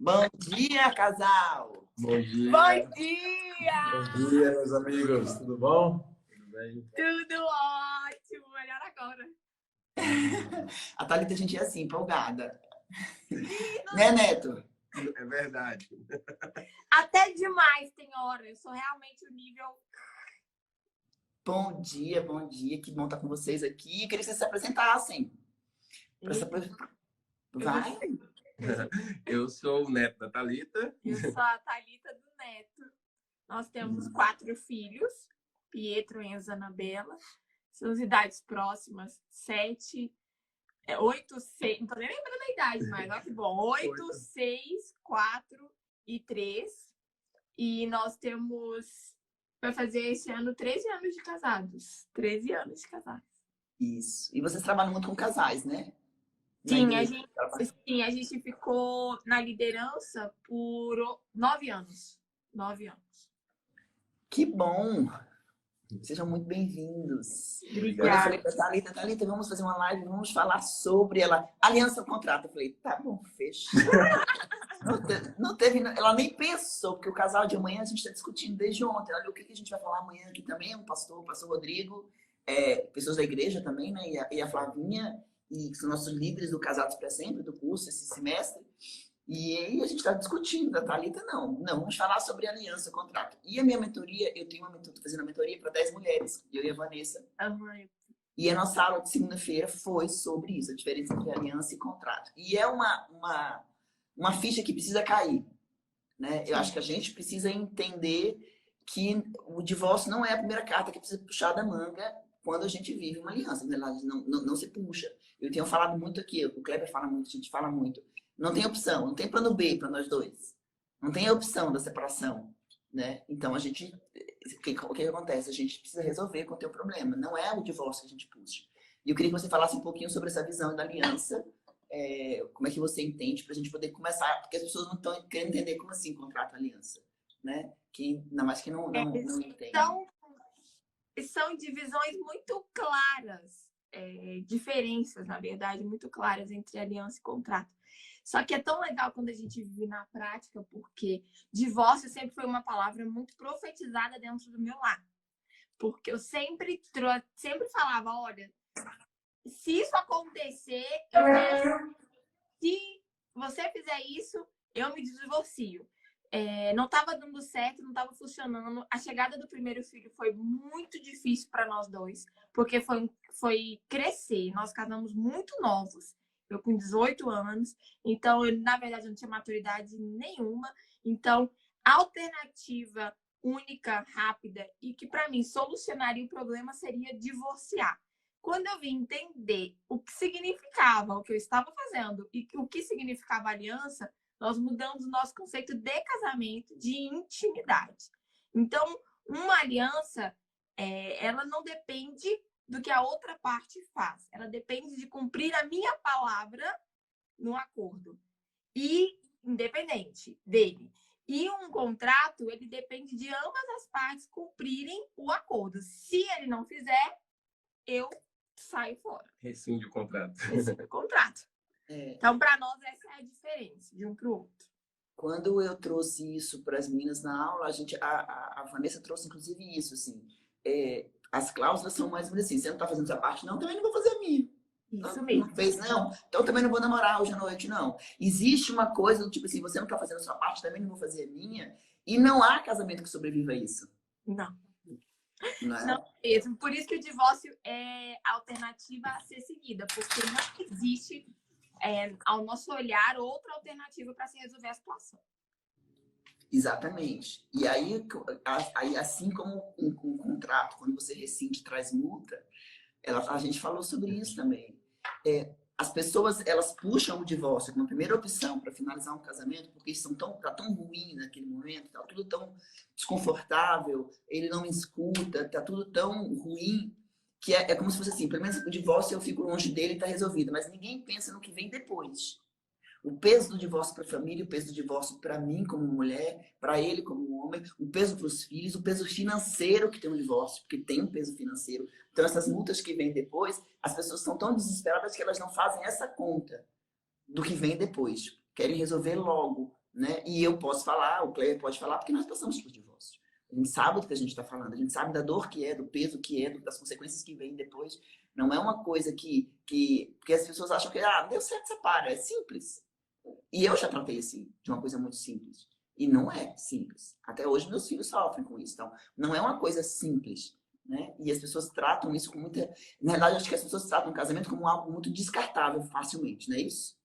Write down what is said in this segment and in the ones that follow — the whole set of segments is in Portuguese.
Bom dia, casal! Bom dia! Bom dia! Bom dia, meus amigos! Tudo bom? Tudo bem? Tudo ótimo! Melhor agora. A Thalita, a gente é assim, empolgada. Né, Neto? É verdade. Até demais tem hora. Eu sou realmente o nível... Bom dia, bom dia. Que bom estar com vocês aqui. Eu queria que vocês se apresentassem. Vai. Eu sou o neto da Thalita. Eu sou a Thalita do Neto. Nós temos 4 filhos. Pietro, Enzo, Anabela. Suas idades próximas, 7... 8, 6... Não tô nem lembrando a idade mais. Olha que bom. 8, 6, 4 e 3. E nós temos... Vai fazer esse ano 13 anos de casados. 13 anos de casados. Isso. E vocês trabalham muito com casais, né? Sim, a gente ficou na liderança por 9 anos. 9 anos. Que bom! Sejam muito bem-vindos. Quando eu Obrigada. falei pra Thalita, vamos fazer uma live, vamos falar sobre ela. Aliança ao contrato. Eu falei, tá bom, fecha. Não teve, ela nem pensou, porque o casal de amanhã a gente está discutindo desde ontem. Olha, o que a gente vai falar amanhã aqui também, o pastor Rodrigo, pessoas da igreja também, né? E a Flavinha, e que são nossos líderes do Casados para Sempre, do curso, esse semestre. E aí a gente está discutindo, a Thalita não, vamos falar sobre aliança, contrato. E a minha mentoria, eu tenho estou fazendo uma mentoria para 10 mulheres, eu e a Vanessa. E a nossa aula de segunda-feira foi sobre isso, a diferença entre aliança e contrato. E é uma ficha que precisa cair, né? Eu acho que a gente precisa entender que o divórcio não é a primeira carta que precisa puxar da manga quando a gente vive uma aliança. Na verdade, não se puxa. Eu tenho falado muito aqui, o Kleber fala muito, a gente fala muito. Não tem opção, não tem plano B para nós dois. Não tem a opção da separação, né? Então, o que acontece? A gente precisa resolver com o teu problema. Não é o divórcio que a gente puxa. E eu queria que você falasse um pouquinho sobre essa visão da aliança. Como é que você entende para a gente poder começar? Porque as pessoas não estão querendo entender como assim contrato aliança, né? Ainda mais que não entende. São divisões muito claras, diferenças, na verdade, muito claras entre aliança e contrato. Só que é tão legal quando a gente vive na prática, porque divórcio sempre foi uma palavra muito profetizada dentro do meu lar. Porque eu sempre falava, olha, se isso acontecer, se você fizer isso, eu me divorcio. Não estava dando certo, não estava funcionando. A chegada do primeiro filho foi muito difícil para nós dois, porque foi crescer. Nós casamos muito novos. Eu com 18 anos, então, na verdade, eu não tinha maturidade nenhuma. Então, a alternativa única, rápida e que, para mim, solucionaria o problema seria divorciar. Quando eu vim entender o que significava o que eu estava fazendo e o que significava aliança, nós mudamos o nosso conceito de casamento, de intimidade. Então, uma aliança, ela não depende do que a outra parte faz. Ela depende de cumprir a minha palavra no acordo. E independente dele. E um contrato, ele depende de ambas as partes cumprirem o acordo. Se ele não fizer, eu saio fora. Rescinde o contrato. Rescinde o contrato. Então, para nós, essa é a diferença de um para o outro. Quando eu trouxe isso para as meninas na aula, a Vanessa trouxe, inclusive, isso, assim. As cláusulas são mais ou menos assim, você não está fazendo sua parte, não, também não vou fazer a minha. Isso mesmo. Não fez, não. Então, também não vou namorar hoje à noite, não. Existe uma coisa do tipo assim, você não está fazendo a sua parte, também não vou fazer a minha. E não há casamento que sobreviva a isso. Não. Não mesmo. Por isso que o divórcio é a alternativa a ser seguida, porque não existe, ao nosso olhar, outra alternativa para se resolver a situação. Exatamente. E aí assim como um contrato, quando você rescinde, traz multa, a gente falou sobre isso também. As pessoas, elas puxam o divórcio como a primeira opção para finalizar um casamento, porque tá tão ruim naquele momento, tá tudo tão desconfortável, ele não me escuta, tá tudo tão ruim, que é como se fosse assim, pelo menos o divórcio eu fico longe dele e tá resolvido, mas ninguém pensa no que vem depois. O peso do divórcio para a família, o peso do divórcio para mim como mulher, para ele como homem, o peso para os filhos, o peso financeiro que tem um divórcio, porque tem um peso financeiro. Então, essas multas que vêm depois, as pessoas estão tão desesperadas que elas não fazem essa conta do que vem depois. Querem resolver logo, né? E eu posso falar, o Cleber pode falar, porque nós passamos por divórcio. A gente sabe do que a gente está falando, a gente sabe da dor que é, do peso que é, das consequências que vêm depois. Não é uma coisa porque as pessoas acham que, deu certo, separa. É simples. E eu já tratei assim, de uma coisa muito simples. E não é simples. Até hoje meus filhos sofrem com isso. Então, não é uma coisa simples, né? E as pessoas tratam isso com muita... Na verdade, acho que as pessoas tratam o casamento como algo muito descartável facilmente, não é isso?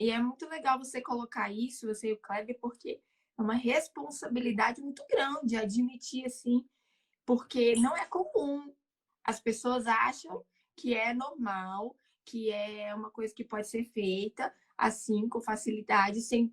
E é muito legal você colocar isso, você e o Kleber, porque é uma responsabilidade muito grande admitir assim, porque não é comum. As pessoas acham que é normal, que é uma coisa que pode ser feita assim, com facilidade, sem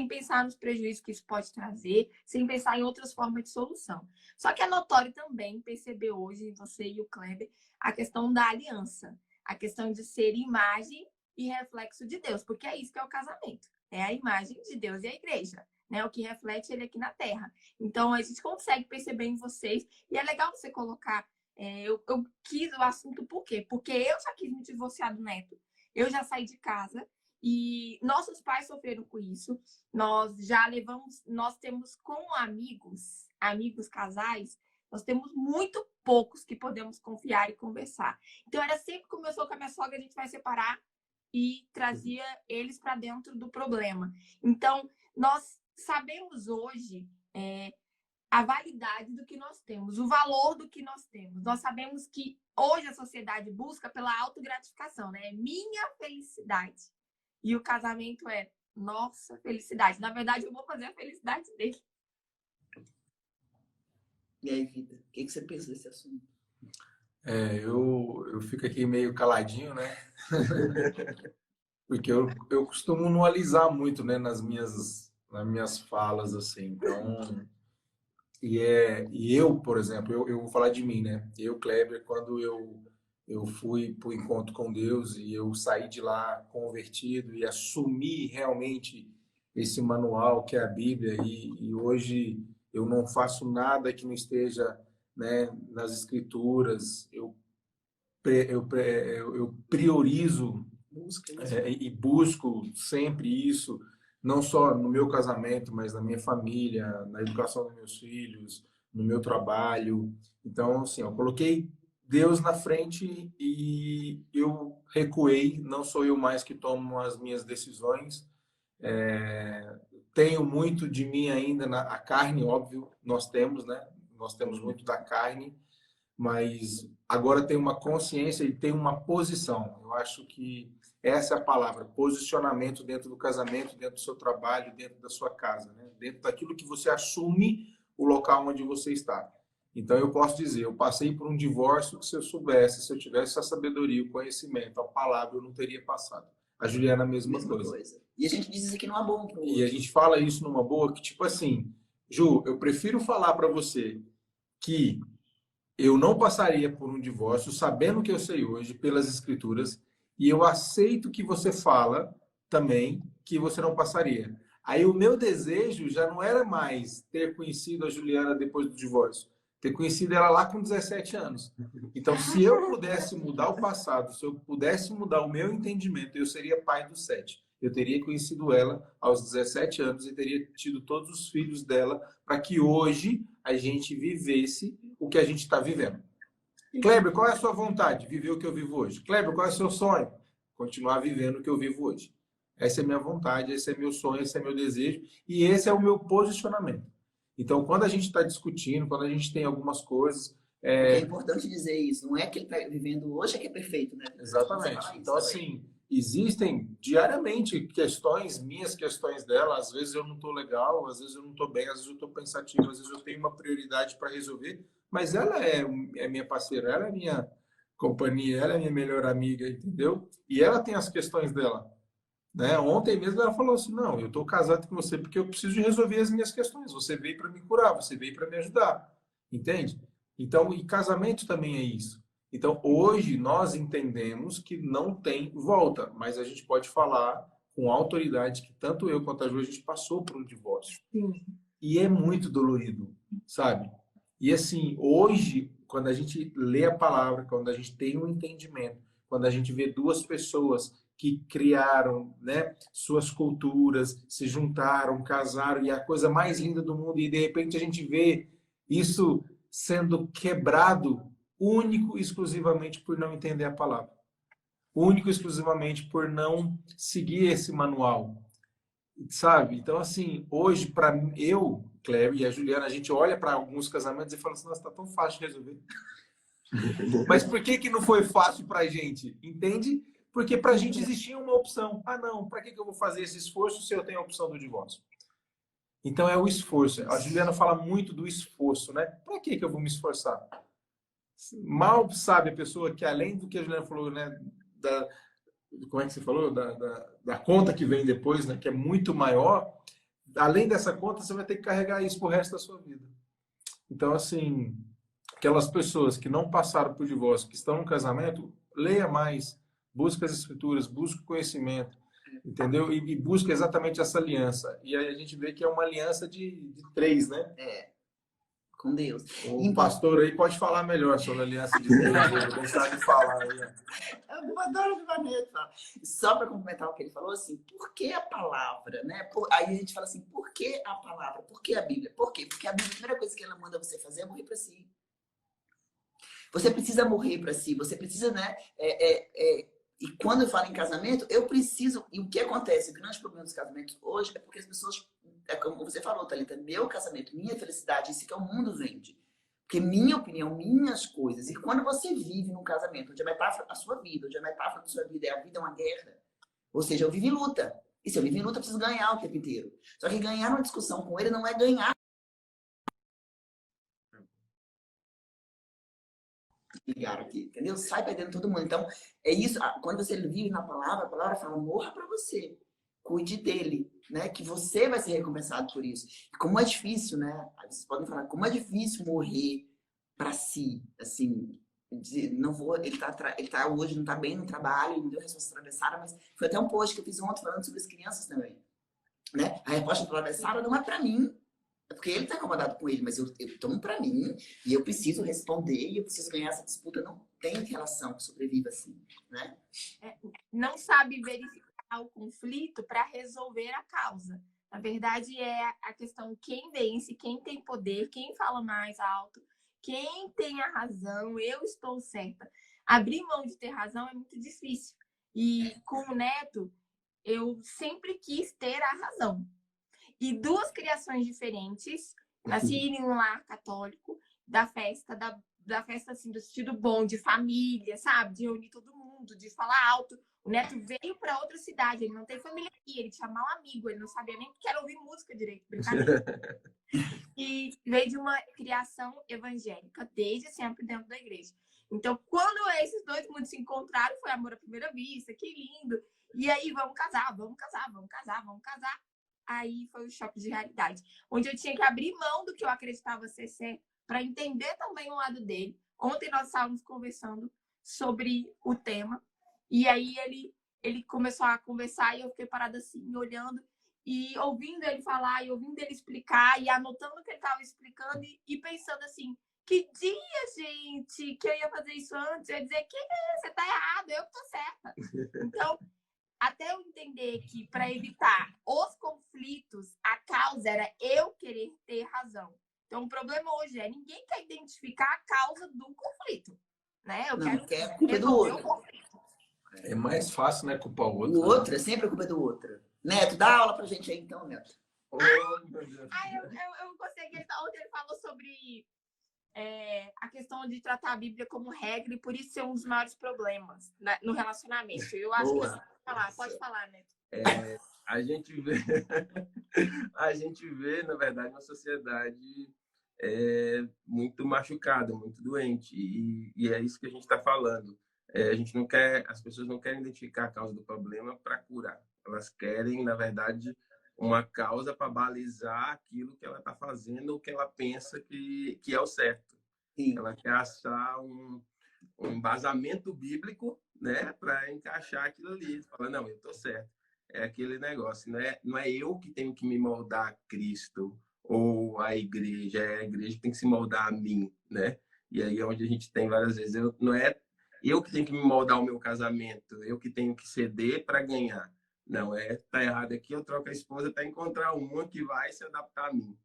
pensar nos prejuízos que isso pode trazer, sem pensar em outras formas de solução. Só que é notório também perceber hoje, você e o Kleber, a questão da aliança, a questão de ser imagem e reflexo de Deus, porque é isso que é o casamento. É a imagem de Deus e a igreja, né? O que reflete ele aqui na Terra. Então, a gente consegue perceber em vocês, e é legal você colocar. Eu quis o assunto por quê? Porque eu já quis me divorciar do Neto. Eu já saí de casa e nossos pais sofreram com isso. Nós já nós temos como amigos casais, nós temos muito poucos que podemos confiar e conversar. Então, era sempre que começou com a minha sogra, a gente vai separar, e trazia eles para dentro do problema. Então, nós sabemos hoje a validade do que nós temos, o valor do que nós temos. Nós sabemos que hoje a sociedade busca pela autogratificação, né? Minha felicidade. E o casamento é nossa felicidade. Na verdade, eu vou fazer a felicidade dele. E aí, Vida, o que você pensa desse assunto? Eu fico aqui meio caladinho, né? Porque eu costumo não alisar muito, né, nas minhas falas, assim. Então, e eu, por exemplo, eu vou falar de mim, né? Eu, Kleber, quando eu fui para o encontro com Deus e eu saí de lá convertido e assumi realmente esse manual que é a Bíblia, e hoje eu não faço nada que não esteja, né, nas Escrituras. Eu priorizo e busco sempre isso, não só no meu casamento, mas na minha família, na educação dos meus filhos, no meu trabalho. Então, assim, eu coloquei Deus na frente e eu recuei. Não sou eu mais que tomo as minhas decisões. Tenho muito de mim ainda a carne, óbvio, nós temos, né? Nós temos muito da carne, mas agora tem uma consciência e tem uma posição. Eu acho que essa é a palavra, posicionamento dentro do casamento, dentro do seu trabalho, dentro da sua casa, né? Dentro daquilo que você assume o local onde você está. Então, eu posso dizer, eu passei por um divórcio que, se eu soubesse, se eu tivesse a sabedoria, o conhecimento, a palavra, eu não teria passado. A Juliana, a mesma coisa. E a gente diz isso aqui numa boa pro outro. E a gente fala isso numa boa, que tipo assim, Ju, eu prefiro falar para você que eu não passaria por um divórcio sabendo o que eu sei hoje pelas escrituras, e eu aceito que você fala também que você não passaria. Aí o meu desejo já não era mais ter conhecido a Juliana depois do divórcio, ter conhecido ela lá com 17 anos. Então, se eu pudesse mudar o passado, se eu pudesse mudar o meu entendimento, eu seria pai dos 7. Eu teria conhecido ela aos 17 anos e teria tido todos os filhos dela para que hoje a gente vivesse o que a gente está vivendo. Kleber, qual é a sua vontade? Viver o que eu vivo hoje. Kleber, qual é o seu sonho? Continuar vivendo o que eu vivo hoje. Essa é a minha vontade, esse é meu sonho, esse é meu desejo e esse é o meu posicionamento. Então, quando a gente está discutindo, quando a gente tem algumas coisas... É importante dizer isso. Não é que ele está vivendo hoje é que é perfeito, né? Exatamente. Então, assim, existem diariamente questões, minhas questões dela. Às vezes eu não estou legal, às vezes eu não estou bem, às vezes eu estou pensativo, às vezes eu tenho uma prioridade para resolver. Mas ela é minha parceira, ela é minha companhia, ela é minha melhor amiga, entendeu? E ela tem as questões dela. Né? Ontem mesmo ela falou assim, não, eu estou casado com você porque eu preciso de resolver as minhas questões. Você veio para me curar, você veio para me ajudar. Entende? Então, e casamento também é isso. Então, hoje nós entendemos que não tem volta, mas a gente pode falar com autoridade que tanto eu quanto a Ju, a gente passou por um divórcio. Sim. E é muito dolorido, sabe? E assim, hoje, quando a gente lê a palavra, quando a gente tem um entendimento, quando a gente vê duas pessoas que criaram, né, suas culturas, se juntaram, casaram, e a coisa mais linda do mundo, e de repente a gente vê isso sendo quebrado único e exclusivamente por não entender a palavra. Único e exclusivamente por não seguir esse manual. Sabe? Então, assim, hoje, para eu, Cléber e a Juliana, a gente olha para alguns casamentos e fala assim, nossa, tá tão fácil de resolver. Mas por que não foi fácil para a gente? Entende? Porque para a gente existia uma opção. Ah, não, para que eu vou fazer esse esforço se eu tenho a opção do divórcio? Então, é o esforço. A Juliana fala muito do esforço, né? Para que eu vou me esforçar? Mal sabe a pessoa que, além do que a Juliana falou, né, como é que você falou? Da conta que vem depois, né? Que é muito maior. Além dessa conta, você vai ter que carregar isso pro resto da sua vida. Então, assim, aquelas pessoas que não passaram por divórcio, que estão no casamento, leia mais, busque as escrituras, busque o conhecimento, entendeu? E busque exatamente essa aliança. E aí a gente vê que é uma aliança de três, né? Com Deus. O pastor aí pode falar melhor sobre a aliança de três, ele sabe falar aí. Eu adoro de maneira de falar. Só para complementar o que ele falou, assim, por que a palavra, né? Aí a gente fala assim, por que a palavra? Por que a Bíblia? Por quê? Porque a Bíblia, a primeira coisa que ela manda você fazer é morrer para si. Você precisa morrer para si, você precisa, né? E quando eu falo em casamento, eu preciso. E o que acontece? O grande problema dos casamentos hoje é porque as pessoas. É como você falou, Thalita, meu casamento, minha felicidade, isso que é o mundo vende. Porque minha opinião, minhas coisas. E quando você vive num casamento, onde a metáfora da sua vida, onde a metáfora da sua vida é a vida é uma guerra, ou seja, eu vivo em luta. E se eu vivo em luta, eu preciso ganhar o tempo inteiro. Só que ganhar uma discussão com ele não é ganhar. Ligaram aqui, entendeu? Sai perdendo todo mundo. Então, é isso. Quando você vive na palavra, a palavra fala, morra para você. Cuide dele, né? Que você vai ser recompensado por isso. E como é difícil, né? Vocês podem falar, como é difícil morrer para si, assim, não vou, ele tá hoje, não tá bem no trabalho, não deu resposta atravessada, mas foi até um post que eu fiz ontem falando sobre as crianças também, né? A resposta atravessada não é para mim, é porque ele tá incomodado com ele, mas eu tomo para mim e eu preciso responder e eu preciso ganhar essa disputa, não tem relação que sobreviva assim, né? Não sabe verificar o conflito para resolver a causa. Na verdade, é a questão quem vence, quem tem poder, quem fala mais alto, quem tem a razão, eu estou certa. Abrir mão de ter razão é muito difícil. E com o Neto, eu sempre quis ter a razão. E duas criações diferentes, nasci em um lar católico, da festa assim, do sentido bom, de família, sabe? De reunir todo mundo, de falar alto. O Neto veio para outra cidade, ele não tem família aqui, ele tinha mal amigo, ele não sabia nem que era ouvir música direito, brincadeira. E veio de uma criação evangélica, desde sempre dentro da igreja. Então, quando esses dois mundos se encontraram, foi amor à primeira vista, que lindo. E aí, vamos casar, vamos casar, vamos casar, vamos casar. Aí foi o choque de realidade, onde eu tinha que abrir mão do que eu acreditava ser certo para entender também o lado dele. Ontem nós estávamos conversando sobre o tema, e aí ele começou a conversar e eu fiquei parada assim, olhando e ouvindo ele falar, e ouvindo ele explicar, e anotando o que ele estava explicando e pensando assim, que dia, gente, que eu ia fazer isso antes? Eu ia dizer, que você tá errado, eu que tô certa. Então, até eu entender que para evitar os conflitos, a causa era eu querer ter razão. Então, o problema hoje é ninguém quer identificar a causa do conflito, né? Eu Não, quero culpa do resolver outro. o conflito. É mais fácil, né, culpar o outro. O outro é sempre a culpa do outro. Neto, dá aula pra gente aí então, Neto. Oh, meu Deus. Eu gostei que ontem ele falou sobre a questão de tratar a Bíblia como regra e por isso ser um dos maiores problemas no relacionamento. Eu acho Boa. que pode falar, Neto. A gente vê, na verdade, uma sociedade muito machucada, muito doente, e é isso que a gente está falando. A gente não quer, as pessoas não querem identificar a causa do problema para curar. Elas querem, na verdade, uma causa para balizar aquilo que ela está fazendo ou que ela pensa que é o certo. Sim. Ela quer achar um embasamento bíblico, né, para encaixar aquilo ali. Fala, não, eu estou certo. É aquele negócio, não é eu que tenho que me moldar a Cristo ou a igreja, é a igreja que tem que se moldar a mim, né? E aí é onde a gente tem várias vezes, não é eu que tenho que me moldar o meu casamento, eu que tenho que ceder para ganhar. Não, tá errado aqui, eu troco a esposa para encontrar uma que vai se adaptar a mim,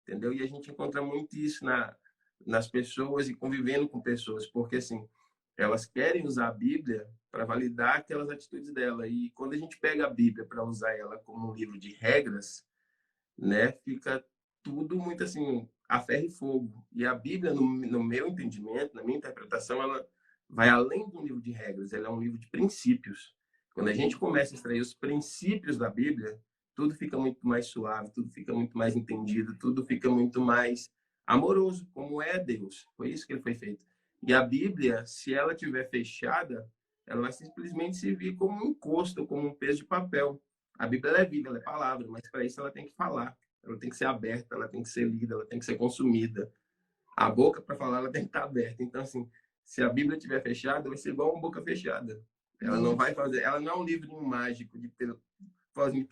entendeu? E a gente encontra muito isso nas pessoas e convivendo com pessoas, porque assim, elas querem usar a Bíblia para validar aquelas atitudes dela. E quando a gente pega a Bíblia para usar ela como um livro de regras, né, fica tudo muito assim, a ferro e fogo. E a Bíblia, no meu entendimento, na minha interpretação, ela vai além do livro de regras, ela é um livro de princípios. Quando a gente começa a extrair os princípios da Bíblia, tudo fica muito mais suave, tudo fica muito mais entendido, tudo fica muito mais amoroso, como é Deus. Foi isso que ele foi feito. E a Bíblia, se ela estiver fechada, ela vai simplesmente servir como um encosto, como um peso de papel. A Bíblia é vida, ela é palavra, mas para isso ela tem que falar, ela tem que ser aberta, ela tem que ser lida, ela tem que ser consumida. A boca, para falar, ela tem que estar aberta. Então, assim, se a Bíblia estiver fechada, vai ser igual uma boca fechada. Ela não vai fazer, ela não é um livro mágico de pós-me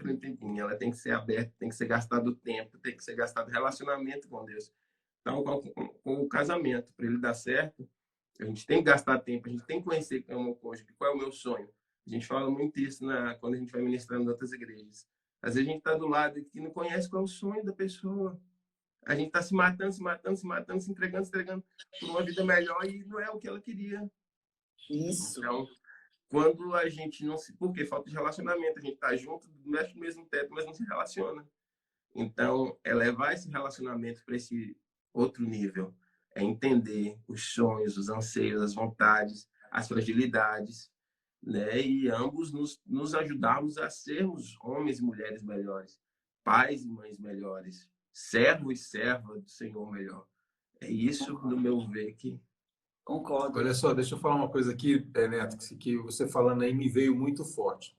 ela tem que ser aberta, tem que ser gastado tempo, tem que ser gastado relacionamento com Deus. Então, com o casamento, para ele dar certo, a gente tem que gastar tempo, a gente tem que conhecer quem é o meu cônjuge, qual é o meu sonho. A gente fala muito isso quando a gente vai ministrando em outras igrejas. Às vezes a gente está do lado e não conhece qual é o sonho da pessoa. A gente está se matando, se entregando por uma vida melhor e não é o que ela queria. Isso. Então, quando a gente não se... Porque falta de relacionamento. A gente está junto, mexe no mesmo teto, mas não se relaciona. Então, é levar esse relacionamento para esse outro nível. É entender os sonhos, os anseios, as vontades, as fragilidades, né? E ambos nos ajudarmos a sermos homens e mulheres melhores, pais e mães melhores, servo e serva do Senhor melhor. É isso, no meu ver, que... Concordo. Olha só, deixa eu falar uma coisa aqui, Neto, que você falando aí me veio muito forte.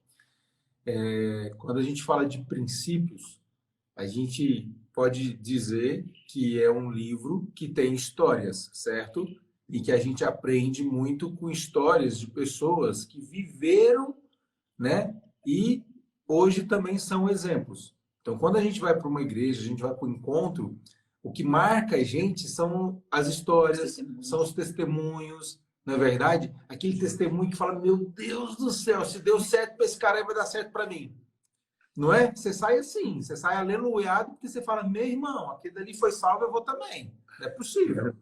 Quando a gente fala de princípios, a gente pode dizer que é um livro que tem histórias, certo? E que a gente aprende muito com histórias de pessoas que viveram, né? E hoje também são exemplos. Então, quando a gente vai para uma igreja, a gente vai para um encontro, o que marca a gente são as histórias, são os testemunhos, não é verdade? Aquele testemunho que fala, meu Deus do céu, se deu certo para esse cara, aí vai dar certo para mim. Não é? Você sai assim, você sai aleluiado, porque você fala, meu irmão, aquele dali foi salvo, eu vou também. Não é possível.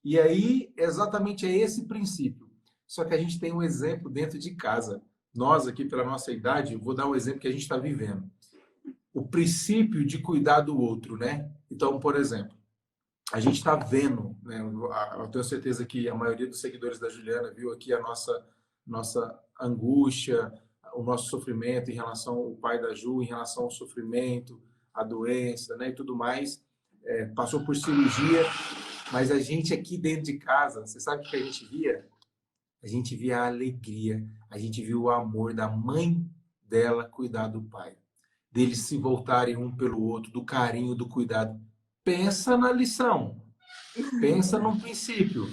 E aí, exatamente é esse princípio. Só que a gente tem um exemplo dentro de casa. Nós aqui, pela nossa idade, eu vou dar um exemplo que a gente está vivendo. O princípio de cuidar do outro, né? Então, por exemplo, a gente está vendo, né? Eu tenho certeza que a maioria dos seguidores da Juliana viu aqui a nossa angústia, o nosso sofrimento em relação ao pai da Ju, em relação ao sofrimento, a doença, né? E tudo mais. Passou por cirurgia, mas a gente aqui dentro de casa, você sabe o que a gente via? A gente via a alegria, a gente viu o amor da mãe dela cuidar do pai, deles se voltarem um pelo outro, do carinho, do cuidado. Pensa na lição, pensa no princípio.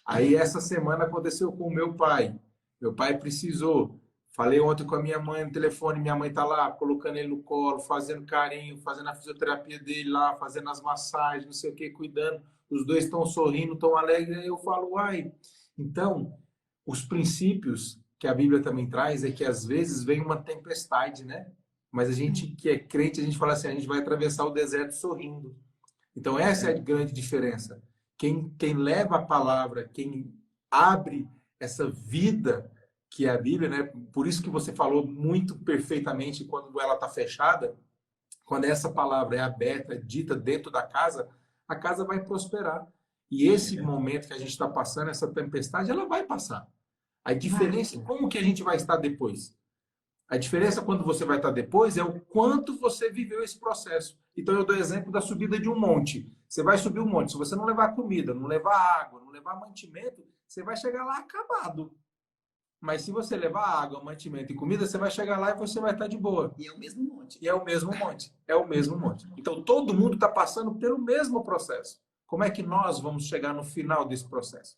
Aí essa semana aconteceu com o meu pai. Meu pai precisou. Falei ontem com a minha mãe no telefone, minha mãe tá lá colocando ele no colo, fazendo carinho, fazendo a fisioterapia dele lá, fazendo as massagens, não sei o que, cuidando. Os dois estão sorrindo, estão alegres. Aí eu falo, uai. Então, os princípios que a Bíblia também traz é que às vezes vem uma tempestade, né? Mas a gente que é crente, a gente fala assim, a gente vai atravessar o deserto sorrindo. Então essa é a grande diferença. Quem leva a palavra, quem abre essa vida que é a Bíblia, né? Por isso que você falou muito perfeitamente quando ela está fechada, quando essa palavra é aberta, dita dentro da casa, a casa vai prosperar. E esse momento que a gente está passando, essa tempestade, ela vai passar. A diferença é como que a gente vai estar depois. A diferença quando você vai estar depois é o quanto você viveu esse processo. Então eu dou exemplo da subida de um monte. Você vai subir um monte, se você não levar comida, não levar água, não levar mantimento, você vai chegar lá acabado. Mas se você levar água, mantimento e comida, você vai chegar lá e você vai estar de boa. E é o mesmo monte. E é o mesmo monte. É o mesmo monte. Então todo mundo está passando pelo mesmo processo. Como é que nós vamos chegar no final desse processo?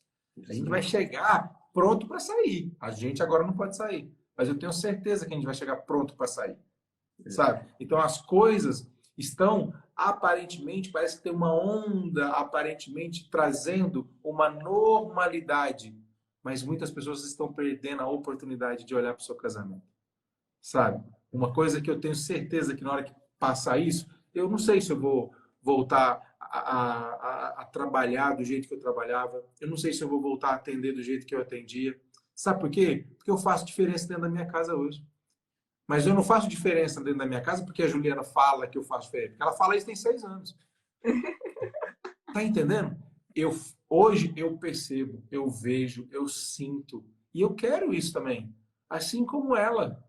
A gente vai chegar pronto para sair. A gente agora não pode sair. Mas eu tenho certeza que a gente vai chegar pronto para sair. Sabe? Então as coisas estão aparentemente, parece que tem uma onda aparentemente trazendo uma normalidade. mas muitas pessoas estão perdendo a oportunidade de olhar para o seu casamento. Sabe? Uma coisa que eu tenho certeza que na hora que passar isso, eu não sei se eu vou voltar a trabalhar do jeito que eu trabalhava, eu não sei se eu vou voltar a atender do jeito que eu atendia. Sabe por quê? Porque eu faço diferença dentro da minha casa hoje. Mas eu não faço diferença dentro da minha casa porque a Juliana fala que eu faço diferença. Porque ela fala isso tem 6 anos. Tá entendendo? Hoje eu percebo, eu vejo, eu sinto. E eu quero isso também. Assim como ela.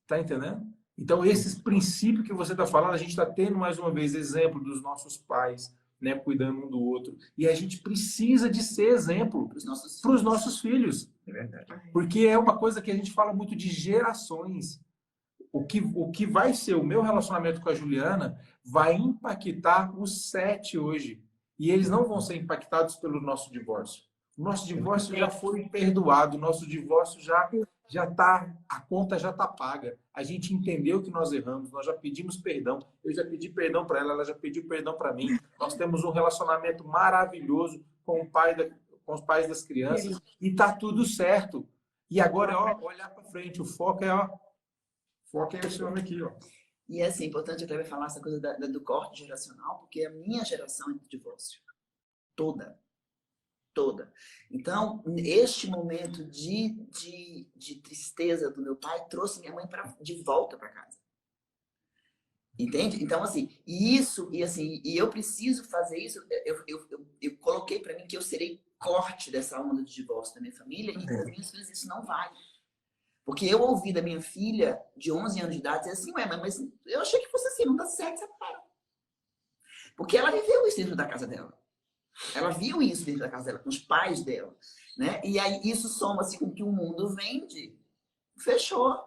Tá entendendo? Então, esses princípios que você está falando, a gente está tendo, mais uma vez, exemplo dos nossos pais, né, cuidando um do outro. E a gente precisa de ser exemplo para os nossos filhos. É verdade. Porque é uma coisa que a gente fala muito de gerações. O que vai ser o meu relacionamento com a Juliana vai impactar os 7 hoje. E eles não vão ser impactados pelo nosso divórcio. O nosso divórcio já foi perdoado, o nosso divórcio já tá, a conta já está paga. A gente entendeu que nós erramos, nós já pedimos perdão. Eu já pedi perdão para ela, ela já pediu perdão para mim. Nós temos um relacionamento maravilhoso com os pais das crianças e tá tudo certo. E agora é olhar para frente, o foco é esse homem aqui, ó. E é assim, importante até falar essa coisa do corte geracional, porque a minha geração é de divórcio. Toda. Então, este momento de tristeza do meu pai trouxe minha mãe de volta para casa. Entende? Então, assim, e eu preciso fazer isso. Eu coloquei para mim que eu serei corte dessa onda de divórcio da minha família, e para as minhas filhas isso não vai. Porque eu ouvi da minha filha, de 11 anos de idade, dizer assim, ué, mas eu achei que fosse assim, não dá certo, separa. Porque ela viveu isso dentro da casa dela. Ela viu isso dentro da casa dela, com os pais dela, né? E aí isso soma-se com o que o mundo vende. Fechou.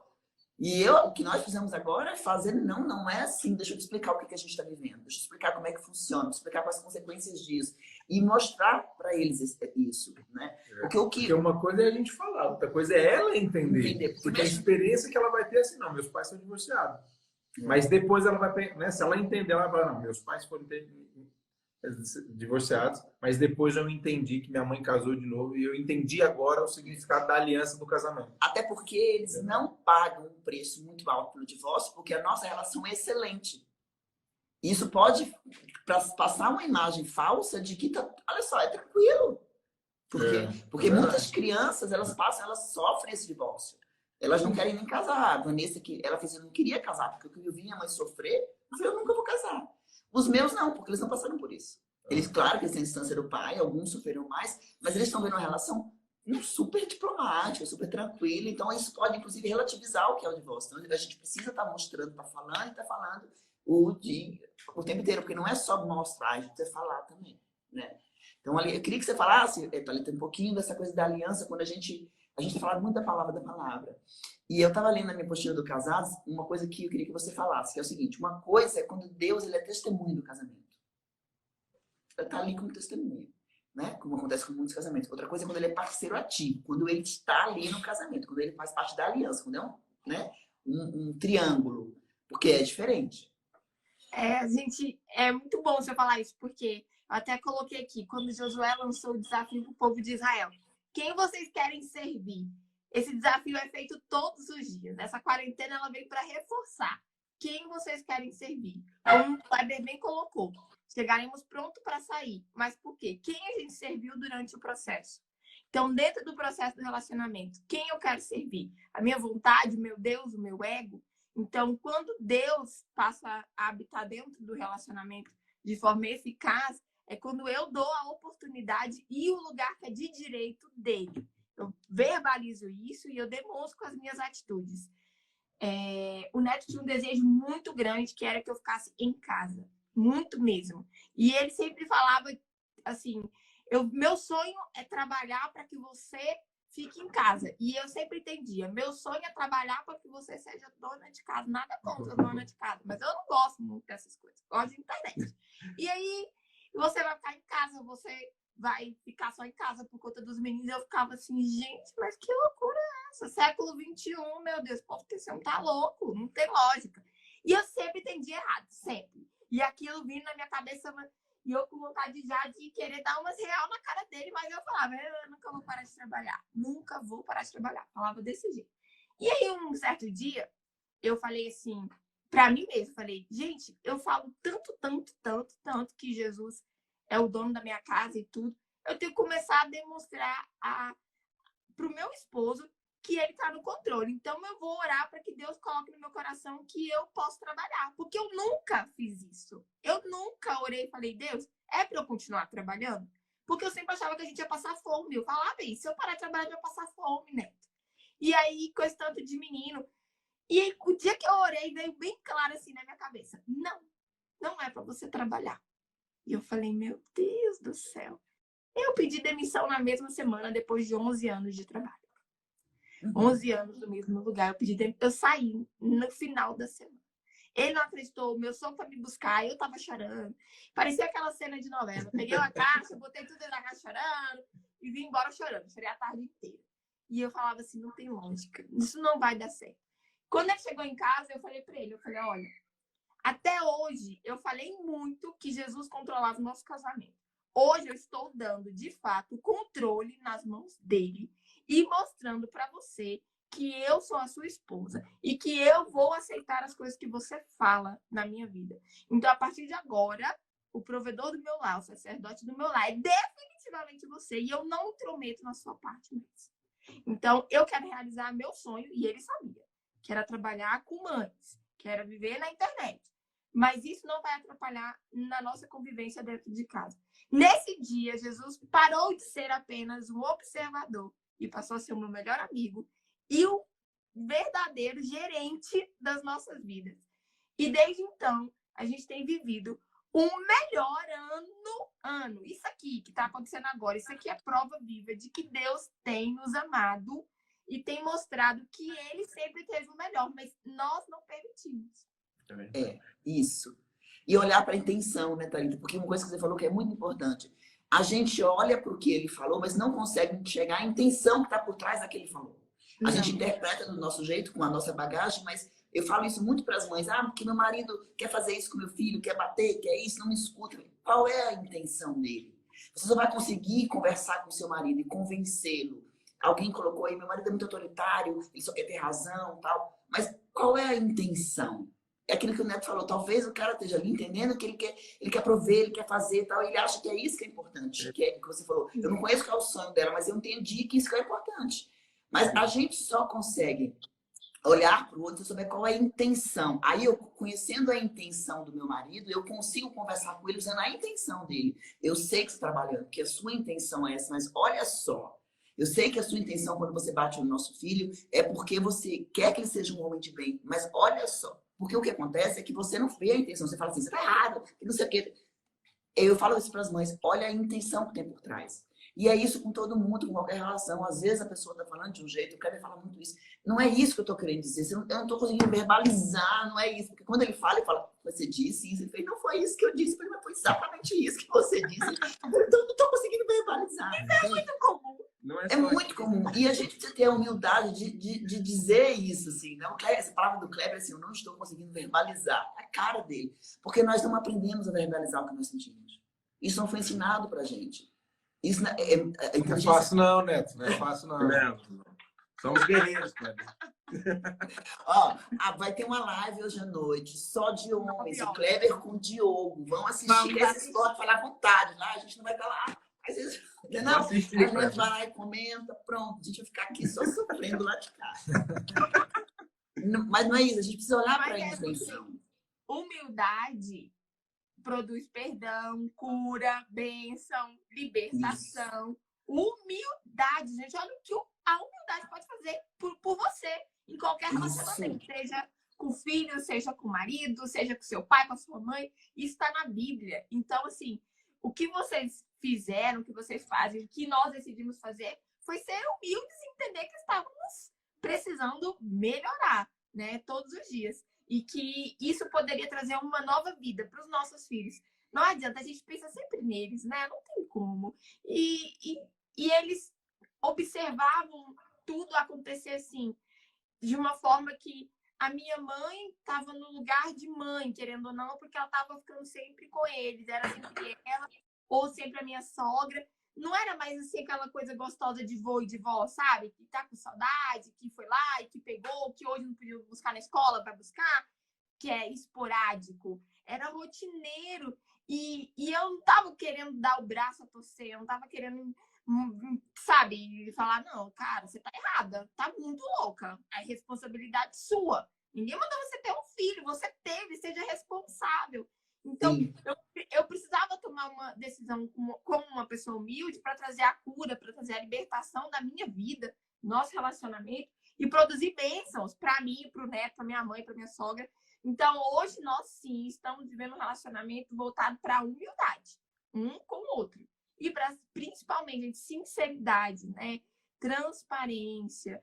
E o que nós fizemos agora é fazer, não é assim, deixa eu te explicar o que a gente está vivendo, deixa eu te explicar como é que funciona, explicar quais as consequências disso, e mostrar para eles isso, né? Porque uma coisa é a gente falar, outra coisa é ela entender. Porque a experiência que ela vai ter é assim, não, meus pais são divorciados. Mas depois ela vai, né, se ela entender, ela vai, não, meus pais foram divorciados, mas depois eu entendi que minha mãe casou de novo e eu entendi agora o significado da aliança do casamento. Até porque eles não pagam um preço muito alto pelo divórcio, porque a nossa relação é excelente. Isso pode passar uma imagem falsa de que, olha só, é tranquilo. Porque muitas crianças, elas sofrem esse divórcio. Elas não querem nem casar. A Vanessa, ela não queria casar, porque eu vi minha mãe sofrer, eu falei, eu nunca vou casar. Os meus não, porque eles não passaram por isso. Eles, claro que eles têm distância do pai, alguns sofreram mais, mas eles estão vendo uma relação super diplomática, super tranquila. Então, isso pode, inclusive, relativizar o que é o divórcio. Então, a gente precisa estar mostrando, estar falando o tempo inteiro, porque não é só mostrar, a gente precisa falar também, né? Então, eu queria que você falasse, Thalita, um pouquinho dessa coisa da aliança, quando a gente tem falado muito da palavra. E eu estava lendo na minha postura do Casados uma coisa que eu queria que você falasse, que é o seguinte, uma coisa é quando Deus ele é testemunho do casamento. Ele está ali como testemunha, né? Como acontece com muitos casamentos. Outra coisa é quando ele é parceiro ativo, quando ele está ali no casamento, quando ele faz parte da aliança, quando é um triângulo, porque é diferente. É muito bom você falar isso, porque eu até coloquei aqui, quando Josué lançou o desafio para o povo de Israel, quem vocês querem servir? Esse desafio é feito todos os dias. Essa quarentena ela veio para reforçar quem vocês querem servir. Como o Kleber bem colocou, chegaremos pronto para sair. Mas por quê? Quem a gente serviu durante o processo? Então, dentro do processo do relacionamento, quem eu quero servir? A minha vontade, o meu Deus, o meu ego? Então, quando Deus passa a habitar dentro do relacionamento de forma eficaz, é quando eu dou a oportunidade e o lugar que é de direito dele. Eu verbalizo isso e eu demonstro com as minhas atitudes. O Neto tinha um desejo muito grande, que era que eu ficasse em casa. Muito mesmo. E ele sempre falava assim, meu sonho é trabalhar para que você fique em casa. E eu sempre entendia, meu sonho é trabalhar para que você seja dona de casa. Nada contra dona de casa, mas eu não gosto muito dessas coisas. Gosto de internet. E aí, você vai ficar em casa, você vai ficar só em casa por conta dos meninos. Eu ficava assim, gente, mas que loucura é essa? Século XXI, meu Deus, povo, você não tá louco, não tem lógica. E eu sempre entendi errado, sempre. E aquilo vindo na minha cabeça, E eu com vontade já de querer dar umas real na cara dele, mas eu falava, eu nunca vou parar de trabalhar. Nunca vou parar de trabalhar. Falava desse jeito. E aí, um certo dia, eu falei assim, pra mim mesmo, falei, gente, eu falo tanto que Jesus é o dono da minha casa e tudo. Eu tenho que começar a demonstrar pro meu esposo que ele tá no controle. Então, eu vou orar para que Deus coloque no meu coração que eu posso trabalhar. Porque eu nunca fiz isso. Eu nunca orei e falei, Deus, é para eu continuar trabalhando? Porque eu sempre achava que a gente ia passar fome. Eu falava, bem, se eu parar de trabalhar, eu vou passar fome, Neto. E aí, com esse tanto de menino. E aí, o dia que eu orei, veio bem claro assim na minha cabeça. Não é para você trabalhar. E eu falei, meu Deus do céu. Eu pedi demissão na mesma semana, depois de 11 anos de trabalho. 11 anos no mesmo lugar. Eu saí no final da semana. Ele não acreditou, meu sogro foi me buscar, eu tava chorando. Parecia aquela cena de novela. Peguei uma caixa, botei tudo dentro da caixa chorando e vim embora chorando. Chorei a tarde inteira. E eu falava assim, não tem lógica. Isso não vai dar certo. Quando ele chegou em casa, eu falei pra ele, olha, até hoje eu falei muito que Jesus controlava o nosso casamento. Hoje eu estou dando, de fato, o controle nas mãos dele e mostrando para você que eu sou a sua esposa e que eu vou aceitar as coisas que você fala na minha vida. Então, a partir de agora, o provedor do meu lar, o sacerdote do meu lar é definitivamente você e eu não intrometo na sua parte mais. Então, eu quero realizar meu sonho e ele sabia, que era trabalhar com mães, que era viver na internet. Mas isso não vai atrapalhar na nossa convivência dentro de casa. Nesse dia, Jesus parou de ser apenas um observador e passou a ser o meu melhor amigo e o verdadeiro gerente das nossas vidas. E desde então, a gente tem vivido o melhor ano. Isso aqui que está acontecendo agora, isso aqui é prova viva de que Deus tem nos amado e tem mostrado que Ele sempre teve o melhor, mas nós não permitimos. É, isso. E olhar para a intenção, né, Thalita? Porque uma coisa que você falou que é muito importante. A gente olha para o que ele falou, mas não consegue enxergar a intenção que está por trás daquilo que ele falou. A gente interpreta do nosso jeito, com a nossa bagagem, mas eu falo isso muito para as mães. Porque meu marido quer fazer isso com meu filho, quer bater, quer isso, não me escuta. Qual é a intenção dele? Você só vai conseguir conversar com seu marido e convencê-lo. Alguém colocou aí, meu marido é muito autoritário, ele só quer ter razão, tal. Mas qual é a intenção? É aquilo que o Neto falou, talvez o cara esteja ali entendendo que ele quer prover, ele quer fazer tal, ele acha que é isso que é importante, que você falou. Eu não conheço qual é o sonho dela, mas eu entendi que isso é importante. Mas a gente só consegue olhar para o outro e saber qual é a intenção. Aí, eu conhecendo a intenção do meu marido, eu consigo conversar com ele usando a intenção dele. Eu sei que você está trabalhando, que a sua intenção é essa, mas olha só. Eu sei que a sua intenção quando você bate no nosso filho é porque você quer que ele seja um homem de bem, mas olha só. Porque o que acontece é que você não vê a intenção. Você fala assim, você tá errado, que não sei o quê. Eu falo isso para as mães, olha a intenção que tem por trás. E é isso com todo mundo, com qualquer relação. Às vezes a pessoa está falando de um jeito, o Kleber fala muito isso. Não é isso que eu estou querendo dizer. Eu não estou conseguindo verbalizar, não é isso. Porque quando ele fala, você disse isso. Ele fala, não foi isso que eu disse, mas foi exatamente isso que você disse. Então, eu não estou conseguindo verbalizar. Isso é muito comum. É muito comum. E a gente precisa ter a humildade de dizer isso, assim. Não, essa palavra do Kleber, assim, eu não estou conseguindo verbalizar. É a cara dele. Porque nós não aprendemos a verbalizar o que nós sentimos. Isso não foi ensinado pra gente. Isso não é fácil não, Neto. Não é fácil não. Não. Somos guerreiros, Kleber. Vai ter uma live hoje à noite, só de homens. O Kleber com o Diogo. Vão assistir esse esporte, falar à vontade. Lá, a gente não vai estar lá. Às vezes, não, a gente vai lá e comenta, pronto. A gente vai ficar aqui só sofrendo lá de casa. Mas não é isso, a gente precisa olhar para a intenção. Humildade produz perdão, cura, bênção, libertação. Isso. Humildade, gente. Olha o que a humildade pode fazer por você em qualquer relacionamento. Seja com o filho, seja com o marido, seja com seu pai, com a sua mãe. Isso está na Bíblia. Então, assim, o que vocês fizeram, o que vocês fazem, o que nós decidimos fazer foi ser humildes e entender que estávamos precisando melhorar, né, todos os dias. E que isso poderia trazer uma nova vida para os nossos filhos. Não adianta, a gente pensa sempre neles, né? Não tem como. E eles observavam tudo acontecer assim, de uma forma que a minha mãe estava no lugar de mãe, querendo ou não, porque ela estava ficando sempre com eles. Era sempre ela ou sempre a minha sogra. Não era mais assim aquela coisa gostosa de vô e de vó, sabe? Que tá com saudade, que foi lá e que pegou, que hoje não podia buscar na escola, vai buscar, que é esporádico. Era rotineiro. E eu não tava querendo dar o braço a torcer, eu não tava querendo, sabe, falar, não, cara, você tá errada, tá muito louca. É responsabilidade sua. Ninguém mandou você ter um filho, você teve, seja responsável. Então, eu precisava tomar uma decisão como uma pessoa humilde para trazer a cura, para trazer a libertação da minha vida, nosso relacionamento, e produzir bênçãos para mim, para o neto, para minha mãe, para minha sogra. Então, hoje, nós sim estamos vivendo um relacionamento voltado para a humildade, um com o outro. E para, principalmente, gente, sinceridade, né? Transparência,